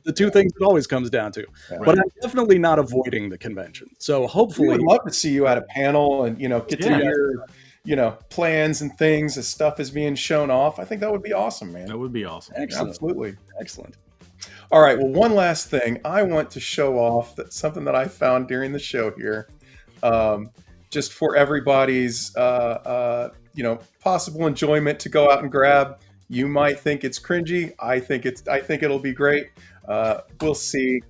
S14: The two things it always comes down to.
S2: Right.
S14: But I'm definitely not avoiding the convention. So hopefully,
S2: we would love to see you at a panel and get to hear plans and things as stuff is being shown off. I think that would be awesome, man.
S13: That would be awesome.
S14: Excellent.
S2: Absolutely.
S14: Excellent.
S2: All right. Well, one last thing I want to show off, that something that I found during the show here, just for everybody's possible enjoyment to go out and grab. You might think it's cringy. I think it'll be great. We'll see.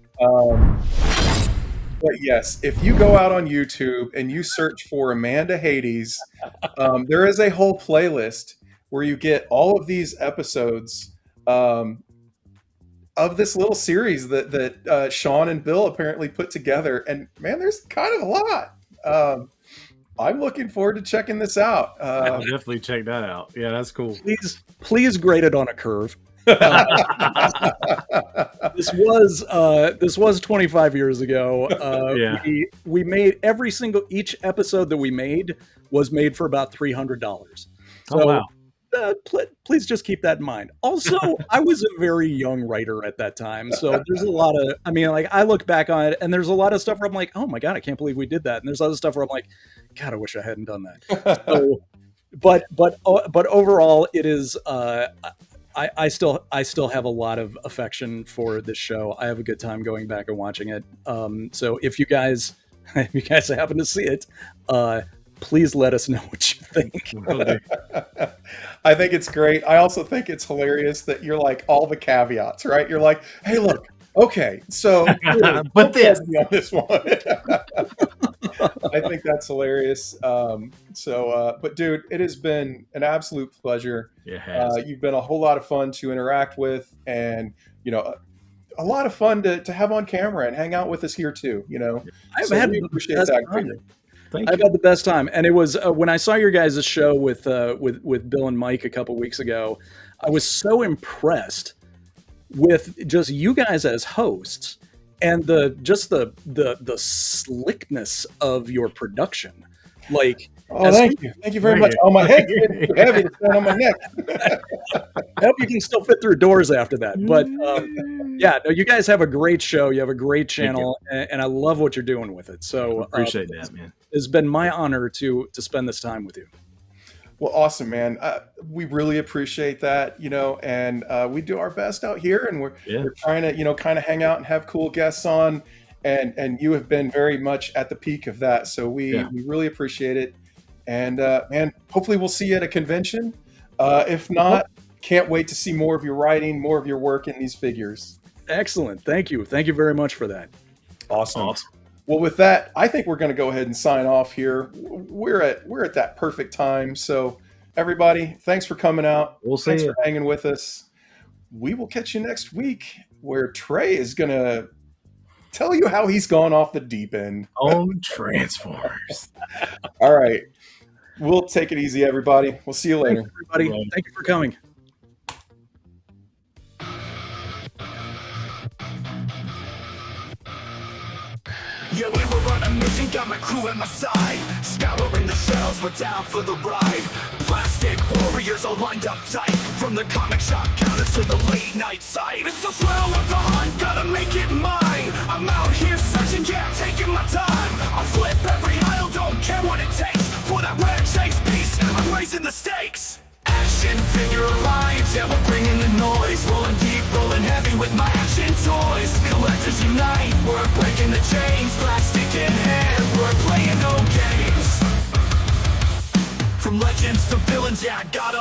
S2: But yes, if you go out on YouTube and you search for Amanda Hades, there is a whole playlist where you get all of these episodes of this little series that Sean and Bill apparently put together. And man, there's kind of a lot. I'm looking forward to checking this out.
S13: I'll definitely check that out. Yeah, that's cool.
S14: Please grade it on a curve. This was 25 years ago.
S13: Yeah.
S14: We made each episode that we made was made for about $300. So,
S13: Oh wow.
S14: Please just keep that in mind. Also, I was a very young writer at that time, so there's a lot of. I look back on it, and there's a lot of stuff where I'm like, oh my god, I can't believe we did that. And there's other stuff where I'm like, God, I wish I hadn't done that. So, but overall, it is. I still have a lot of affection for this show. I have a good time going back and watching it. So if you guys happen to see it, please let us know what you think.
S2: I think it's great. I also think it's hilarious that you're like all the caveats, right? You're like, hey, look, okay, so
S13: but this
S2: on this one. I think that's hilarious. But dude, it has been an absolute pleasure.
S13: It has.
S2: You've been a whole lot of fun to interact with, and a lot of fun to have on camera and hang out with us here too.
S14: I've
S2: So
S14: had
S2: we
S14: the
S2: appreciate
S14: best
S2: that
S14: time.
S2: greatly.
S14: I've had the best time, and it was when I saw your guys' show with Bill and Mike a couple weeks ago. I was so impressed with just you guys as hosts and the slickness of your production.
S2: Thank you very much. Oh, my head's getting too heavy to stand on my neck.
S14: I hope you can still fit through doors after that. But you guys have a great show. You have a great channel, and I love what you're doing with it. So
S13: appreciate that, man.
S14: It's been my honor to spend this time with you.
S2: Well, awesome, man. We really appreciate that, and we do our best out here, and we're trying to, kind of hang out and have cool guests on, and you have been very much at the peak of that. So we really appreciate it. And man, hopefully we'll see you at a convention. If not, can't wait to see more of your writing, more of your work in these figures.
S14: Excellent. Thank you. Thank you very much for that.
S2: Awesome. Well, with that, I think we're going to go ahead and sign off here. We're at that perfect time. So everybody, thanks for coming out.
S13: We'll see
S2: Thanks
S13: you.
S2: for hanging with us. We will catch you next week, where Trey is going to tell you how he's gone off the deep end
S13: on Transformers.
S2: All right. We'll take it easy, everybody. We'll see you later.
S14: Thanks, everybody. Thank you for coming.
S1: Yeah, we were on a mission, got my crew at my side. Scouring the shells, we're down for the ride. Plastic warriors all lined up tight. From the comic shop counters to the late night site. It's the thrill of the hunt, gotta make it mine. I'm out here searching, yeah, taking my time. I'll flip every aisle, don't care what it takes. For that rare chase piece, I'm raising the stakes. Action figure alliance, yeah, we're bringing the noise. Rolling deep, rolling heavy with my action toys. Collectors unite, we're breaking the chains. Plastic in hand, we're playing no games. From legends to villains, yeah, I got 'em